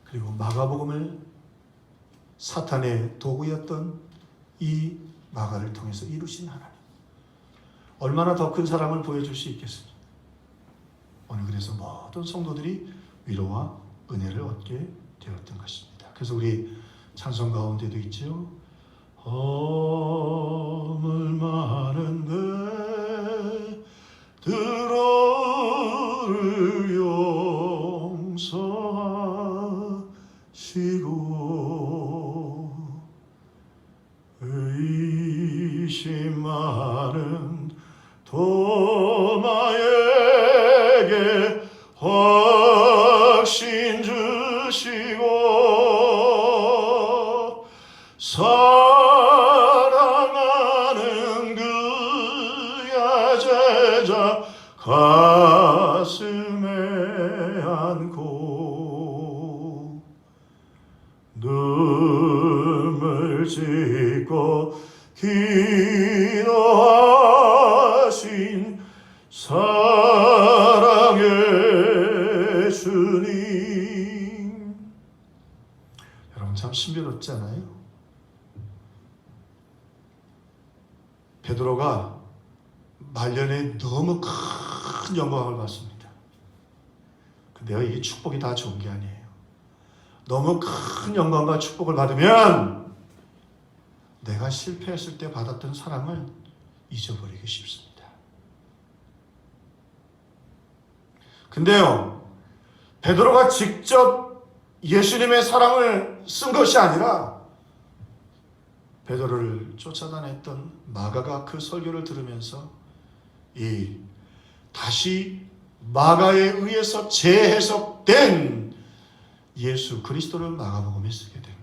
그리고 마가복음을 사탄의 도구였던 이 마가를 통해서 이루신 하나님, 얼마나 더 큰 사랑을 보여줄 수 있겠습니까? 오늘 그래서 모든 성도들이 위로와 은혜를 얻게 되었던 것입니다. 그래서 우리 찬송 가운데도 있죠. 허물 많은데 들어를 용서하시고 의심 많은 도마에게 확신 주시고 사랑하는 그의 제자 가슴에 안고 눈물 짓고 기도하신 사랑의 주님. 여러분 참 신비롭지 않아요? 베드로가 말년에 너무 큰 영광을 받습니다. 근데요, 이 축복이 다 좋은 게 아니에요. 너무 큰 영광과 축복을 받으면 내가 실패했을 때 받았던 사랑을 잊어버리기 쉽습니다. 근데요, 베드로가 직접 예수님의 사랑을 쓴 것이 아니라 베드로를 쫓아다녔던 마가가 그 설교를 들으면서 다시 마가에 의해서 재해석된 예수 그리스도를 마가복음에 쓰게 됩니다.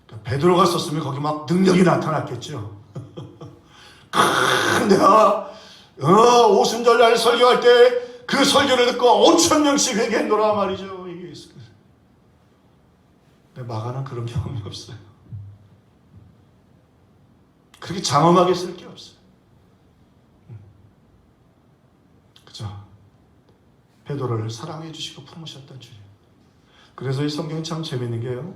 그러니까 베드로가 썼으면 거기 막 능력이 나타났겠죠. 내가 오순절날 설교할 때 그 설교를 듣고 5,000명씩 회개했노라 말이죠. 이게 근데 마가는 그런 경험이 없어요. 그렇게 장엄하게 쓸 게 없어요. 그죠? 베드로를 사랑해 주시고 품으셨던 주님. 그래서 이 성경이 참 재밌는 게요,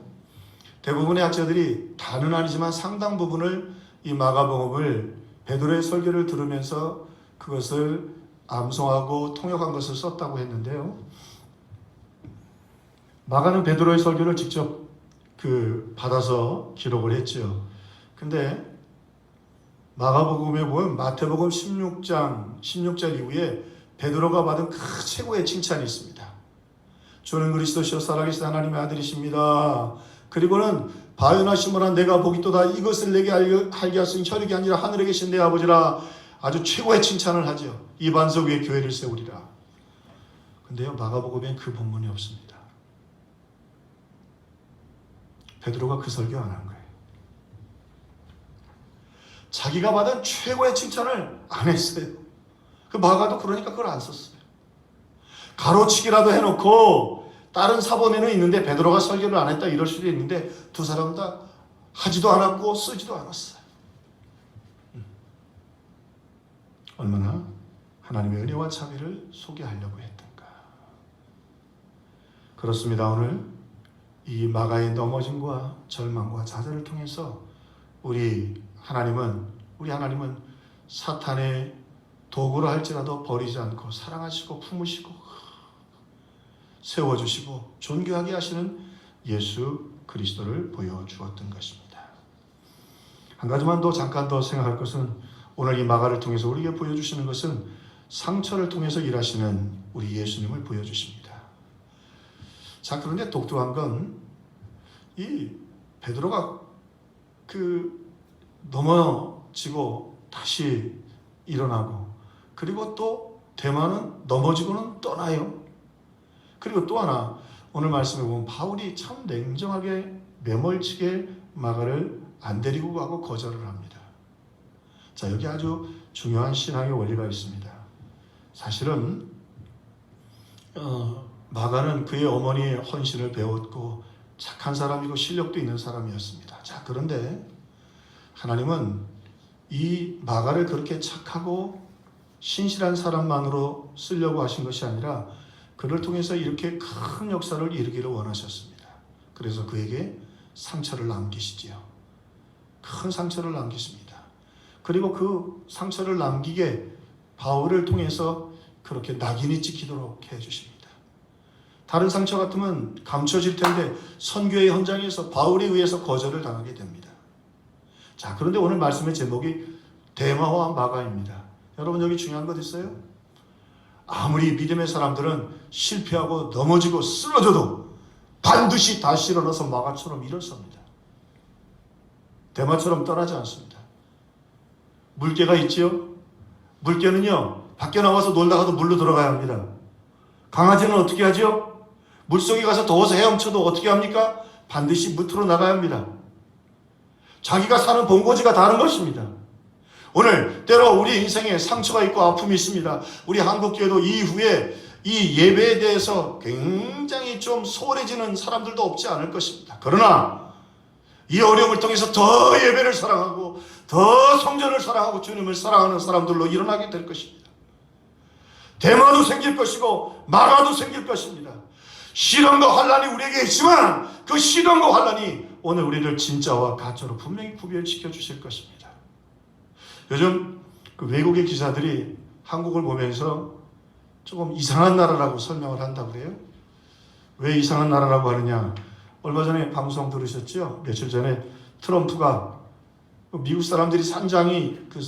대부분의 학자들이 다는 아니지만 상당 부분을 이 마가복음을 베드로의 설교를 들으면서 그것을 암송하고 통역한 것을 썼다고 했는데요, 마가는 베드로의 설교를 직접 받아서 기록을 했죠. 근데 마가복음에 보면 마태복음 16장 이후에 베드로가 받은 최고의 칭찬이 있습니다. 주는 그리스도시요 살아계신 하나님의 아들이십니다. 그리고는 바요나시모라 내가 보기도다 이것을 내게 알게 하신 혈육이 아니라 하늘에 계신 내 아버지라, 아주 최고의 칭찬을 하죠. 이 반석 위에 교회를 세우리라. 근데요, 마가복음엔 그 본문이 없습니다. 베드로가 그 설교 안 한 거예요. 자기가 받은 최고의 칭찬을 안 했어요. 그 마가도 그러니까 그걸 안 썼어요. 가로치기라도 해놓고 다른 사본에는 있는데 베드로가 설교를 안 했다 이럴 수도 있는데 두 사람 다 하지도 않았고 쓰지도 않았어요. 얼마나 하나님의 은혜와 자비를 소개하려고 했던가. 그렇습니다. 오늘 이 마가의 넘어짐과 절망과 좌절을 통해서 우리 하나님은 사탄의 도구로 할지라도 버리지 않고 사랑하시고 품으시고 세워주시고 존귀하게 하시는 예수 그리스도를 보여주었던 것입니다. 한 가지만 더 잠깐 더 생각할 것은, 오늘 이 마가를 통해서 우리에게 보여주시는 것은 상처를 통해서 일하시는 우리 예수님을 보여주십니다. 자, 그런데 독특한 건 이 베드로가 넘어지고 다시 일어나고, 그리고 또 대만은 넘어지고는 떠나요. 그리고 또 하나 오늘 말씀에 보면 바울이 참 냉정하게 매몰치게 마가를 안 데리고 가고 거절을 합니다. 자, 여기 아주 중요한 신앙의 원리가 있습니다. 사실은 마가는 그의 어머니의 헌신을 배웠고 착한 사람이고 실력도 있는 사람이었습니다. 자, 그런데 하나님은 이 마가를 그렇게 착하고 신실한 사람만으로 쓰려고 하신 것이 아니라 그를 통해서 이렇게 큰 역사를 이루기를 원하셨습니다. 그래서 그에게 상처를 남기시지요. 큰 상처를 남기십니다. 그리고 그 상처를 남기게 바울을 통해서 그렇게 낙인이 찍히도록 해주십니다. 다른 상처 같으면 감춰질 텐데 선교의 현장에서 바울에 의해서 거절을 당하게 됩니다. 자, 그런데 오늘 말씀의 제목이 데마와 마가입니다. 여러분, 여기 중요한 것 있어요? 아무리 믿음의 사람들은 실패하고 넘어지고 쓰러져도 반드시 다시 일어나서 마가처럼 일어섭니다. 데마처럼 떠나지 않습니다. 물개가 있지요? 물개는요, 밖에 나와서 놀다가도 물로 들어가야 합니다. 강아지는 어떻게 하죠? 물속에 가서 더워서 헤엄쳐도 어떻게 합니까? 반드시 무트로 나가야 합니다. 자기가 사는 본고지가 다른 것입니다. 오늘 때로 우리 인생에 상처가 있고 아픔이 있습니다. 우리 한국교회도 이후에 이 예배에 대해서 굉장히 좀 소홀해지는 사람들도 없지 않을 것입니다. 그러나 이 어려움을 통해서 더 예배를 사랑하고 더 성전을 사랑하고 주님을 사랑하는 사람들로 일어나게 될 것입니다. 데마도 생길 것이고 마가도 생길 것입니다. 시련과 환난이 우리에게 있지만 그 시련과 환난이 오늘 우리를 진짜와 가짜로 분명히 구별시켜 주실 것입니다. 요즘 그 외국의 기자들이 한국을 보면서 조금 이상한 나라라고 설명을 한다고 그래요. 왜 이상한 나라라고 하느냐? 얼마 전에 방송 들으셨죠? 며칠 전에 트럼프가 미국 사람들이 상당히 그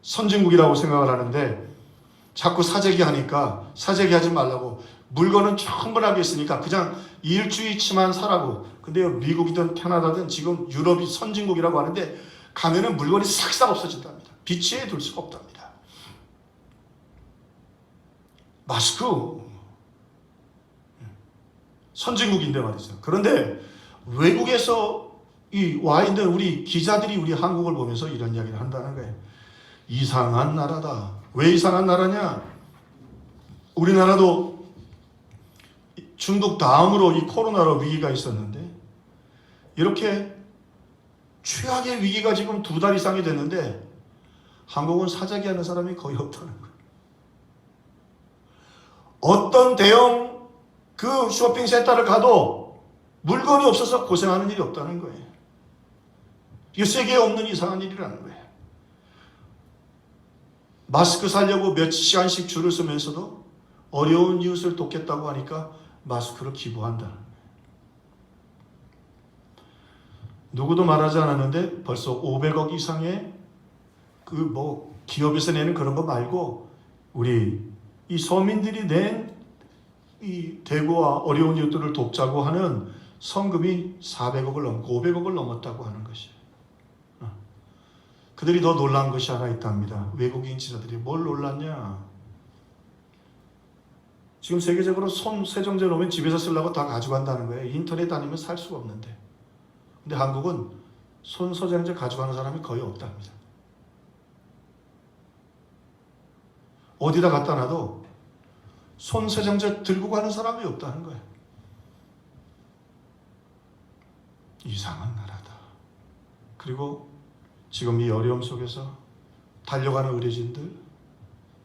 선진국이라고 생각을 하는데 자꾸 사재기 하니까 사재기 하지 말라고, 물건은 충분하게 있으니까 그냥 일주일치만 사라고. 근데요, 미국이든 캐나다든 지금 유럽이 선진국이라고 하는데 가면은 물건이 싹싹 없어진답니다. 비치에 둘 수가 없답니다. 마스크 선진국인데 말이죠. 그런데 외국에서 와 있는 우리 기자들이 우리 한국을 보면서 이런 이야기를 한다는 거예요. 이상한 나라다. 왜 이상한 나라냐? 우리나라도 중국 다음으로 이 코로나로 위기가 있었는데 이렇게 최악의 위기가 지금 2달 이상이 됐는데 한국은 사재기 하는 사람이 거의 없다는 거예요. 어떤 대형 그 쇼핑센터를 가도 물건이 없어서 고생하는 일이 없다는 거예요. 이게 세계에 없는 이상한 일이라는 거예요. 마스크 사려고 몇 시간씩 줄을 서면서도 어려운 이웃을 돕겠다고 하니까 마스크를 기부한다는 거예요. 누구도 말하지 않았는데 벌써 500억 이상의 기업에서 내는 그런 거 말고 우리 이 서민들이 낸 이 대구와 어려운 이웃들을 돕자고 하는 성금이 400억을 넘고 500억을 넘었다고 하는 것이에요. 그들이 더 놀란 것이 하나 있답니다. 외국인 지사들이 뭘 놀랐냐? 지금 세계적으로 손 세정제 놓으면 집에서 쓰려고 다 가져간다는 거예요. 인터넷 아니면 살 수가 없는데. 근데 한국은 손 세정제 가져가는 사람이 거의 없답니다. 어디다 갖다 놔도 손 세정제 들고 가는 사람이 없다는 거예요. 이상한 나라다. 그리고 지금 이 어려움 속에서 달려가는 의료진들,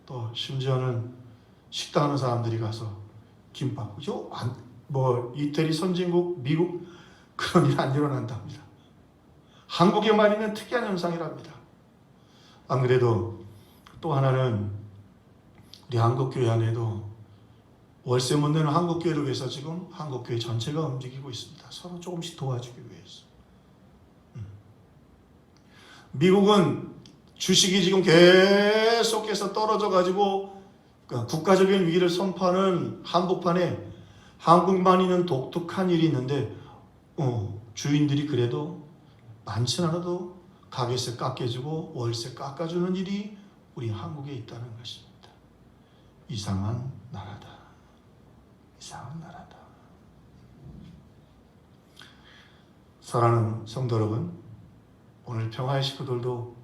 또 심지어는 식당하는 사람들이 가서 김밥, 이태리 선진국, 미국 그런 일 안 일어난답니다. 한국에만 있는 특이한 현상이랍니다. 안 그래도 또 하나는 우리 한국교회 안에도 월세 못 내는 한국교회를 위해서 지금 한국교회 전체가 움직이고 있습니다. 서로 조금씩 도와주기 위해서. 미국은 주식이 지금 계속해서 떨어져가지고 국가적인 위기를 선포하는 한복판에 한국만 있는 독특한 일이 있는데 주인들이 그래도 많진 않아도 가게세 깎여주고 월세 깎아주는 일이 우리 한국에 있다는 것입니다. 이상한 나라다. 이상한 나라다. 사랑하는 성도 여러분, 오늘 평화의 식구들도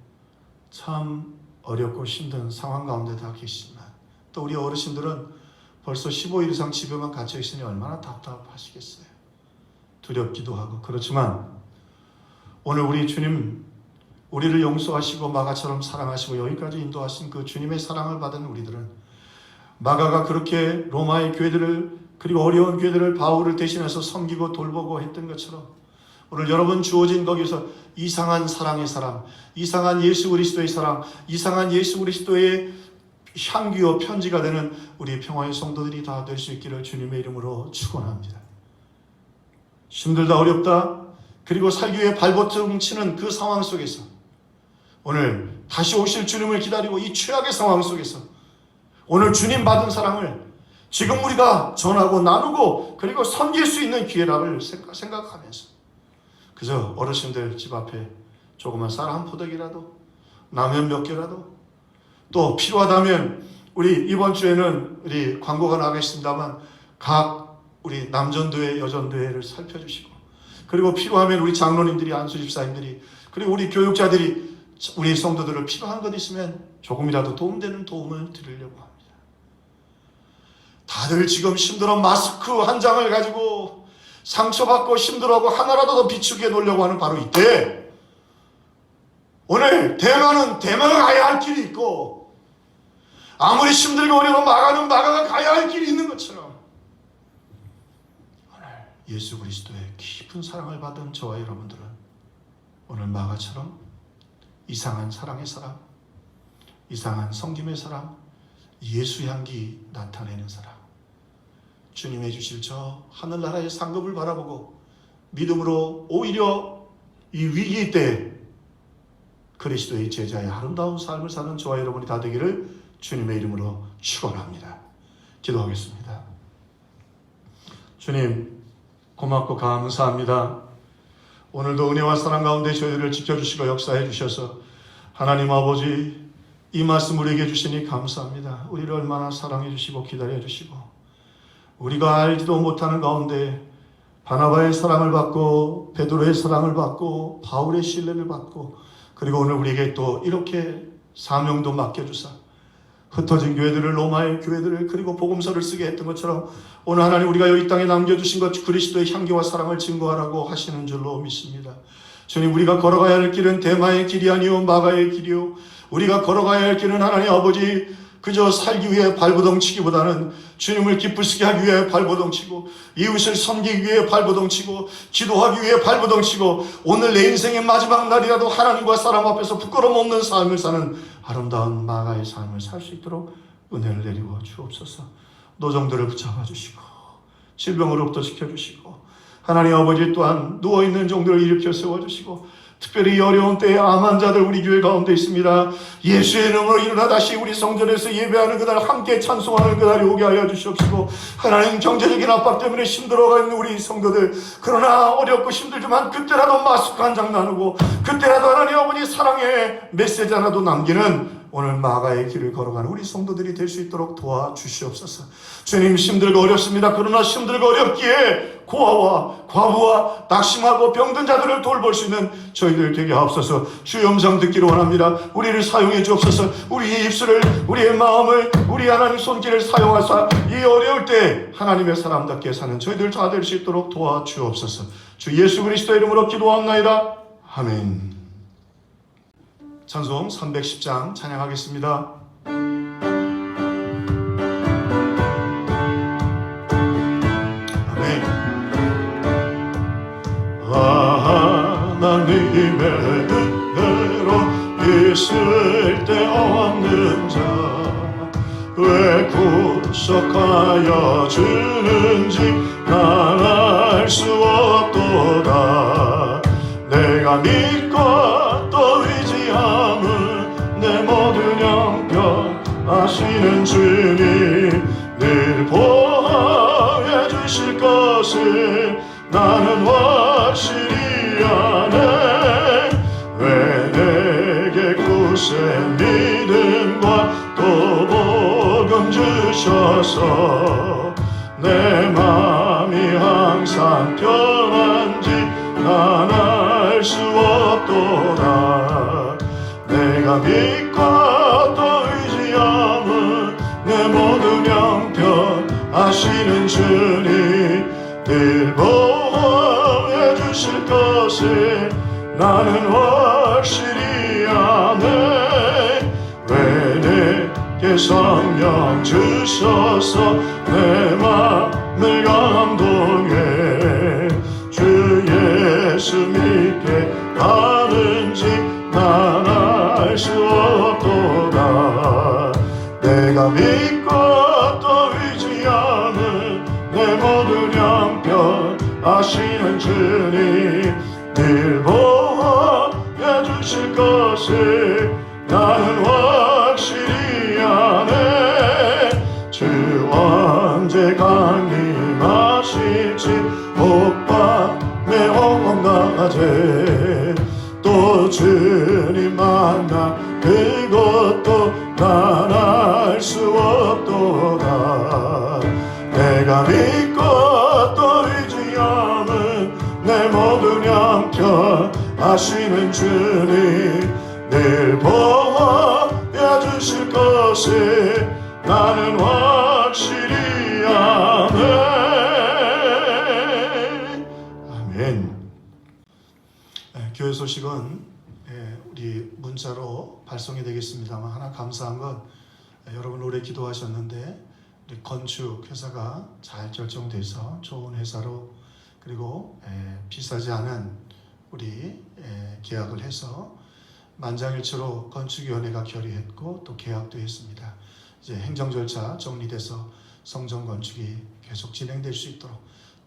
참 어렵고 힘든 상황 가운데 다 계시지만 또 우리 어르신들은 벌써 15일 이상 집에만 갇혀 있으니 얼마나 답답하시겠어요. 두렵기도 하고. 그렇지만 오늘 우리 주님, 우리를 용서하시고 마가처럼 사랑하시고 여기까지 인도하신 그 주님의 사랑을 받은 우리들은 마가가 그렇게 로마의 교회들을, 그리고 어려운 교회들을 바울을 대신해서 섬기고 돌보고 했던 것처럼 오늘 여러분 주어진 거기서 이상한 사랑의 사람, 이상한 예수 그리스도의 사랑, 이상한 예수 그리스도의 향기와 편지가 되는 우리 평화의 성도들이 다 될 수 있기를 주님의 이름으로 축원합니다. 힘들다 어렵다 그리고 살기 위해 발버둥 치는 그 상황 속에서 오늘 다시 오실 주님을 기다리고 이 최악의 상황 속에서 오늘 주님 받은 사랑을 지금 우리가 전하고 나누고 그리고 섬길 수 있는 기회라를 생각하면서 그저 어르신들 집 앞에 조그만 쌀 한 포대기라도 라면 몇 개라도 또 필요하다면 우리 이번 주에는 우리 광고가 나가겠습니다만 각 우리 남전도회 여전도회를 살펴주시고 그리고 필요하면 우리 장로님들이 안수집사님들이 그리고 우리 교육자들이 우리 성도들을 필요한 것 있으면 조금이라도 도움되는 도움을 드리려고 합니다. 다들 지금 힘들어 마스크 한 장을 가지고 상처받고 힘들어하고 하나라도 더 비추게 놓으려고 하는 바로 이때 오늘 대마는 대마가 가야 할 길이 있고 아무리 힘들고 어려도 마가는 마가가 가야 할 길이 있는 것처럼 오늘 예수 그리스도의 깊은 사랑을 받은 저와 여러분들은 오늘 마가처럼 이상한 사랑의 사람, 이상한 섬김의 사람, 예수 향기 나타내는 사람, 주님의 주실 저 하늘나라의 상급을 바라보고 믿음으로 오히려 이 위기 때 그리스도의 제자의 아름다운 삶을 사는 저와 여러분이 다 되기를 주님의 이름으로 축원합니다. 기도하겠습니다. 주님 고맙고 감사합니다. 오늘도 은혜와 사랑 가운데 저희들을 지켜주시고 역사해 주셔서 하나님 아버지 이 말씀 우리에게 주시니 감사합니다. 우리를 얼마나 사랑해 주시고 기다려 주시고 우리가 알지도 못하는 가운데 바나바의 사랑을 받고 베드로의 사랑을 받고 바울의 신뢰를 받고 그리고 오늘 우리에게 또 이렇게 사명도 맡겨주사 흩어진 교회들을 로마의 교회들을 그리고 복음서를 쓰게 했던 것처럼 오늘 하나님 우리가 여기 땅에 남겨주신 것 그리스도의 향기와 사랑을 증거하라고 하시는 줄로 믿습니다. 주님 우리가 걸어가야 할 길은 대마의 길이 아니요 마가의 길이요 우리가 걸어가야 할 길은 하나님 아버지 그저 살기 위해 발버둥치기보다는 주님을 기쁘시게 하기 위해 발버둥치고 이웃을 섬기기 위해 발버둥치고 기도하기 위해 발버둥치고 오늘 내 인생의 마지막 날이라도 하나님과 사람 앞에서 부끄러움 없는 삶을 사는 아름다운 마가의 삶을 살 수 있도록 은혜를 내리고 주옵소서. 노정들을 붙잡아 주시고 질병으로부터 지켜주시고 하나님 아버지 또한 누워있는 종들을 일으켜 세워주시고 특별히 어려운 때에 암 환자들 우리 교회 가운데 있습니다. 예수의 이름으로 일어나 다시 우리 성전에서 예배하는 그날 함께 찬송하는 그날이 오게 하여 주시옵시고 하나님 경제적인 압박 때문에 힘들어가는 우리 성도들 그러나 어렵고 힘들지만 그때라도 마스크 한 장 나누고 그때라도 하나님 아버지 사랑의 메시지 하나도 남기는 오늘 마가의 길을 걸어가는 우리 성도들이 될 수 있도록 도와주시옵소서. 주님 힘들고 어렵습니다. 그러나 힘들고 어렵기에 고아와 과부와 낙심하고 병든 자들을 돌볼 수 있는 저희들 되게 하옵소서. 주의 음성 듣기를 원합니다. 우리를 사용해 주옵소서. 우리의 입술을 우리의 마음을 우리 하나님 손길을 사용하사 이 어려울 때 하나님의 사람답게 사는 저희들 다 될 수 있도록 도와주옵소서. 주 예수 그리스도의 이름으로 기도합나이다. 아멘. 찬송 310장 찬양하겠습니다. 아멘. 하나님의 은혜로 있을 데 없는 자 왜 구속하여 주는지 난 알 수 없도다. 내가 믿고 또 의지함은 내 모든 형편 아시는 주님 늘 보호해 주실 것을 나는 확실히 아네. 왜 내게 구세 믿음과 또 복음 주셔서 내 맘이 항상 편한지 난 아시는 주님 늘 보호해 주실 것을 나는 확실히 아네. 왜 내게 성령 주셔서 내 맘을 감동해. 주 예수 믿게 가는지 난 알 수 없도다. 내가 믿고 또 의지하는 내 모든 형편 아시는 주님 늘 보호해 주실 것을 나는 확실히 아네. 주 언제 강림하실지 복밤에 홍콩가제 또 주님 만나 그것도 난 알 수 없도다. 내가 믿고 또 의지하는 내 모든 형편 아시는 주님 늘 보호해 주실 것을 나는 확실히 아네. 아멘. 교회 소식은 우리 문자로 발송이 되겠습니다만 하나 감사한 건 여러분 오래 기도하셨는데 우리 건축 회사가 잘 결정돼서 좋은 회사로 그리고 비싸지 않은 우리 계약을 해서 만장일치로 건축위원회가 결의했고 또 계약도 했습니다. 이제 행정 절차 정리돼서 성전 건축이 계속 진행될 수 있도록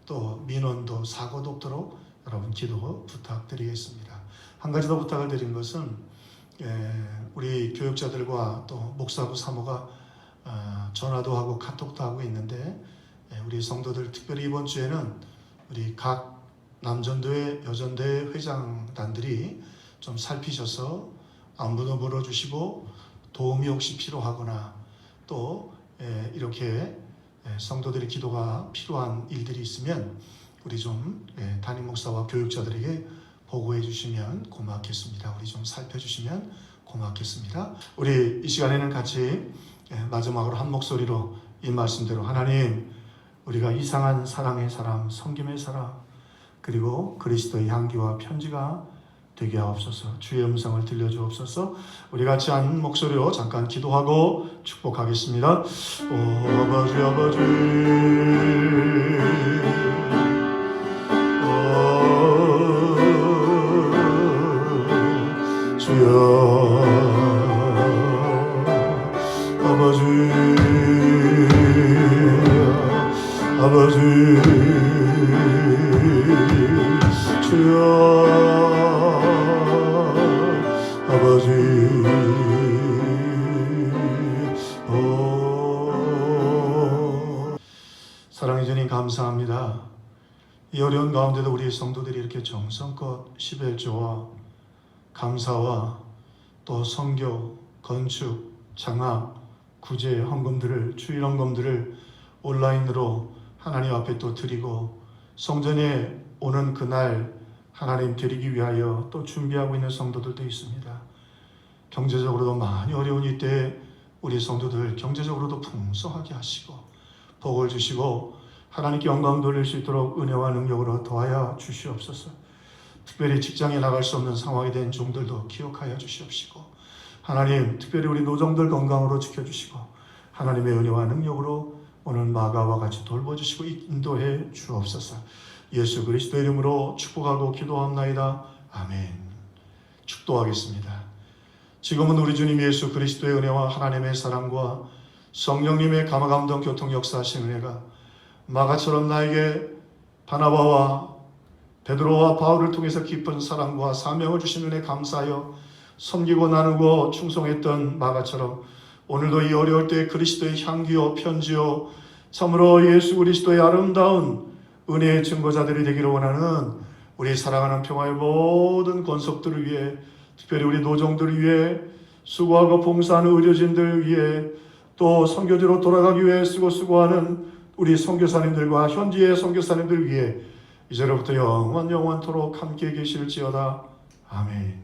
또 민원도 사고도 없도록 여러분 기도 부탁드리겠습니다. 한 가지 더 부탁을 드린 것은 우리 교육자들과 또 목사부 사모가 전화도 하고 카톡도 하고 있는데 우리 성도들 특별히 이번 주에는 우리 각 남전도회 여전도회 회장단들이 좀 살피셔서 안부도 물어주시고 도움이 혹시 필요하거나 또 이렇게 성도들의 기도가 필요한 일들이 있으면 우리 좀 담임 목사와 교육자들에게 보고해 주시면 고맙겠습니다. 우리 좀 살펴주시면 고맙겠습니다. 우리 이 시간에는 같이 마지막으로 한 목소리로 이 말씀대로 하나님 우리가 이상한 사랑의 사람, 섬김의 사람 그리고 그리스도의 향기와 편지가 되게 하옵소서. 주의 음성을 들려주옵소서. 우리 같이 한 목소리로 잠깐 기도하고 축복하겠습니다. 오 아버지 아버지 주여 아버지 아버지 주여 아버지 사랑의 주님 감사합니다. 이 어려운 가운데도 우리 성도들이 이렇게 정성껏 11조와 감사와 또 선교, 건축, 장학, 구제 헌금들을 주일 헌금들을 온라인으로 하나님 앞에 또 드리고 성전에 오는 그날 하나님 드리기 위하여 또 준비하고 있는 성도들도 있습니다. 경제적으로도 많이 어려운 이때에 우리 성도들 경제적으로도 풍성하게 하시고 복을 주시고 하나님께 영광 돌릴 수 있도록 은혜와 능력으로 도와야 주시옵소서. 특별히 직장에 나갈 수 없는 상황이 된 종들도 기억하여 주시옵시고 하나님 특별히 우리 노종들 건강으로 지켜주시고 하나님의 은혜와 능력으로 오늘 마가와 같이 돌보주시고 인도해 주옵소서. 예수 그리스도의 이름으로 축복하고 기도합나이다. 아멘. 축도하겠습니다. 지금은 우리 주님 예수 그리스도의 은혜와 하나님의 사랑과 성령님의 감화감동 교통 역사하신 은혜가 마가처럼 나에게 바나바와 베드로와 바울을 통해서 깊은 사랑과 사명을 주신 은혜 감사하여 섬기고 나누고 충성했던 마가처럼 오늘도 이 어려울 때 그리스도의 향기요 편지요 참으로 예수 그리스도의 아름다운 은혜의 증거자들이 되기를 원하는 우리 사랑하는 평화의 모든 권속들을 위해 특별히 우리 노종들을 위해 수고하고 봉사하는 의료진들 위해 또 선교지로 돌아가기 위해 수고하는 우리 선교사님들과 현지의 선교사님들 위해 이제로부터 영원토록 함께 계실지어다. 아멘.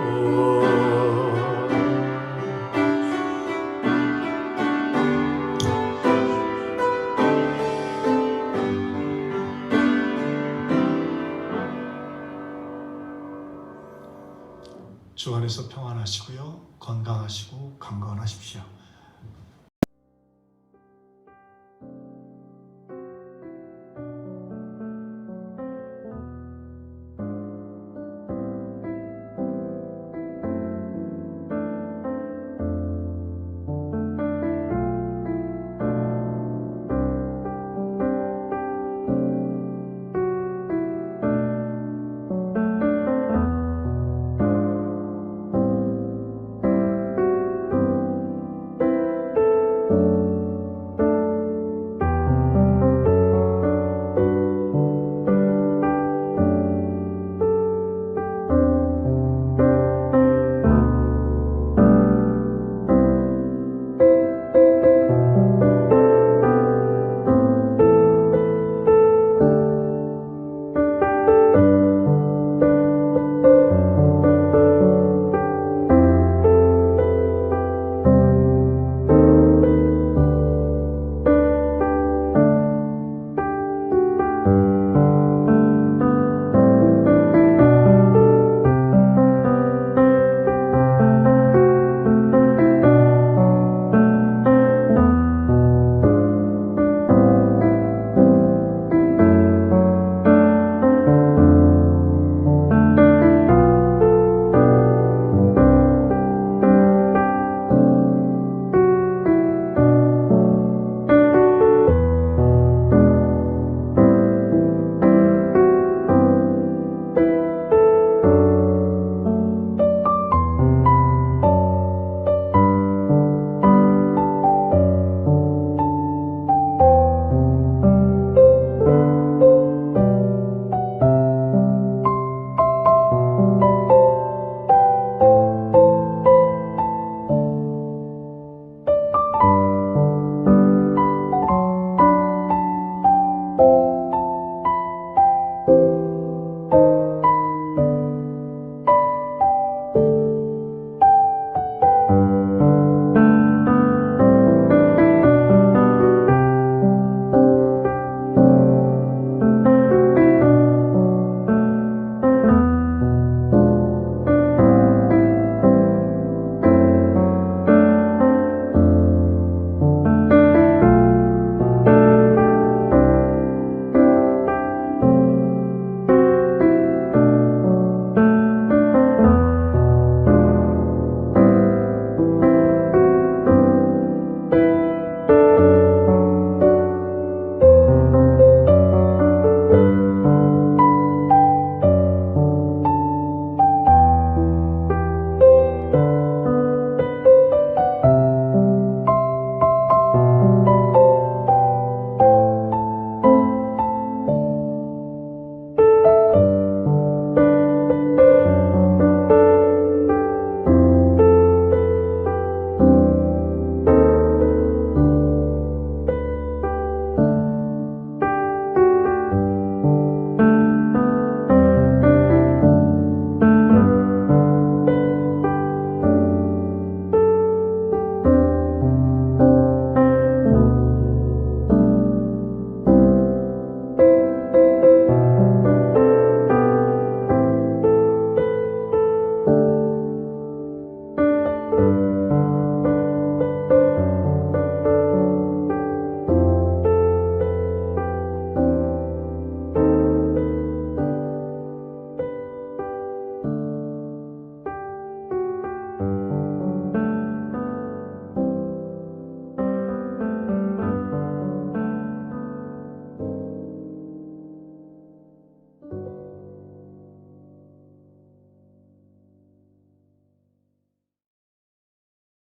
오 주 안에서 평안하시고요. 건강하시고 강건하십시오.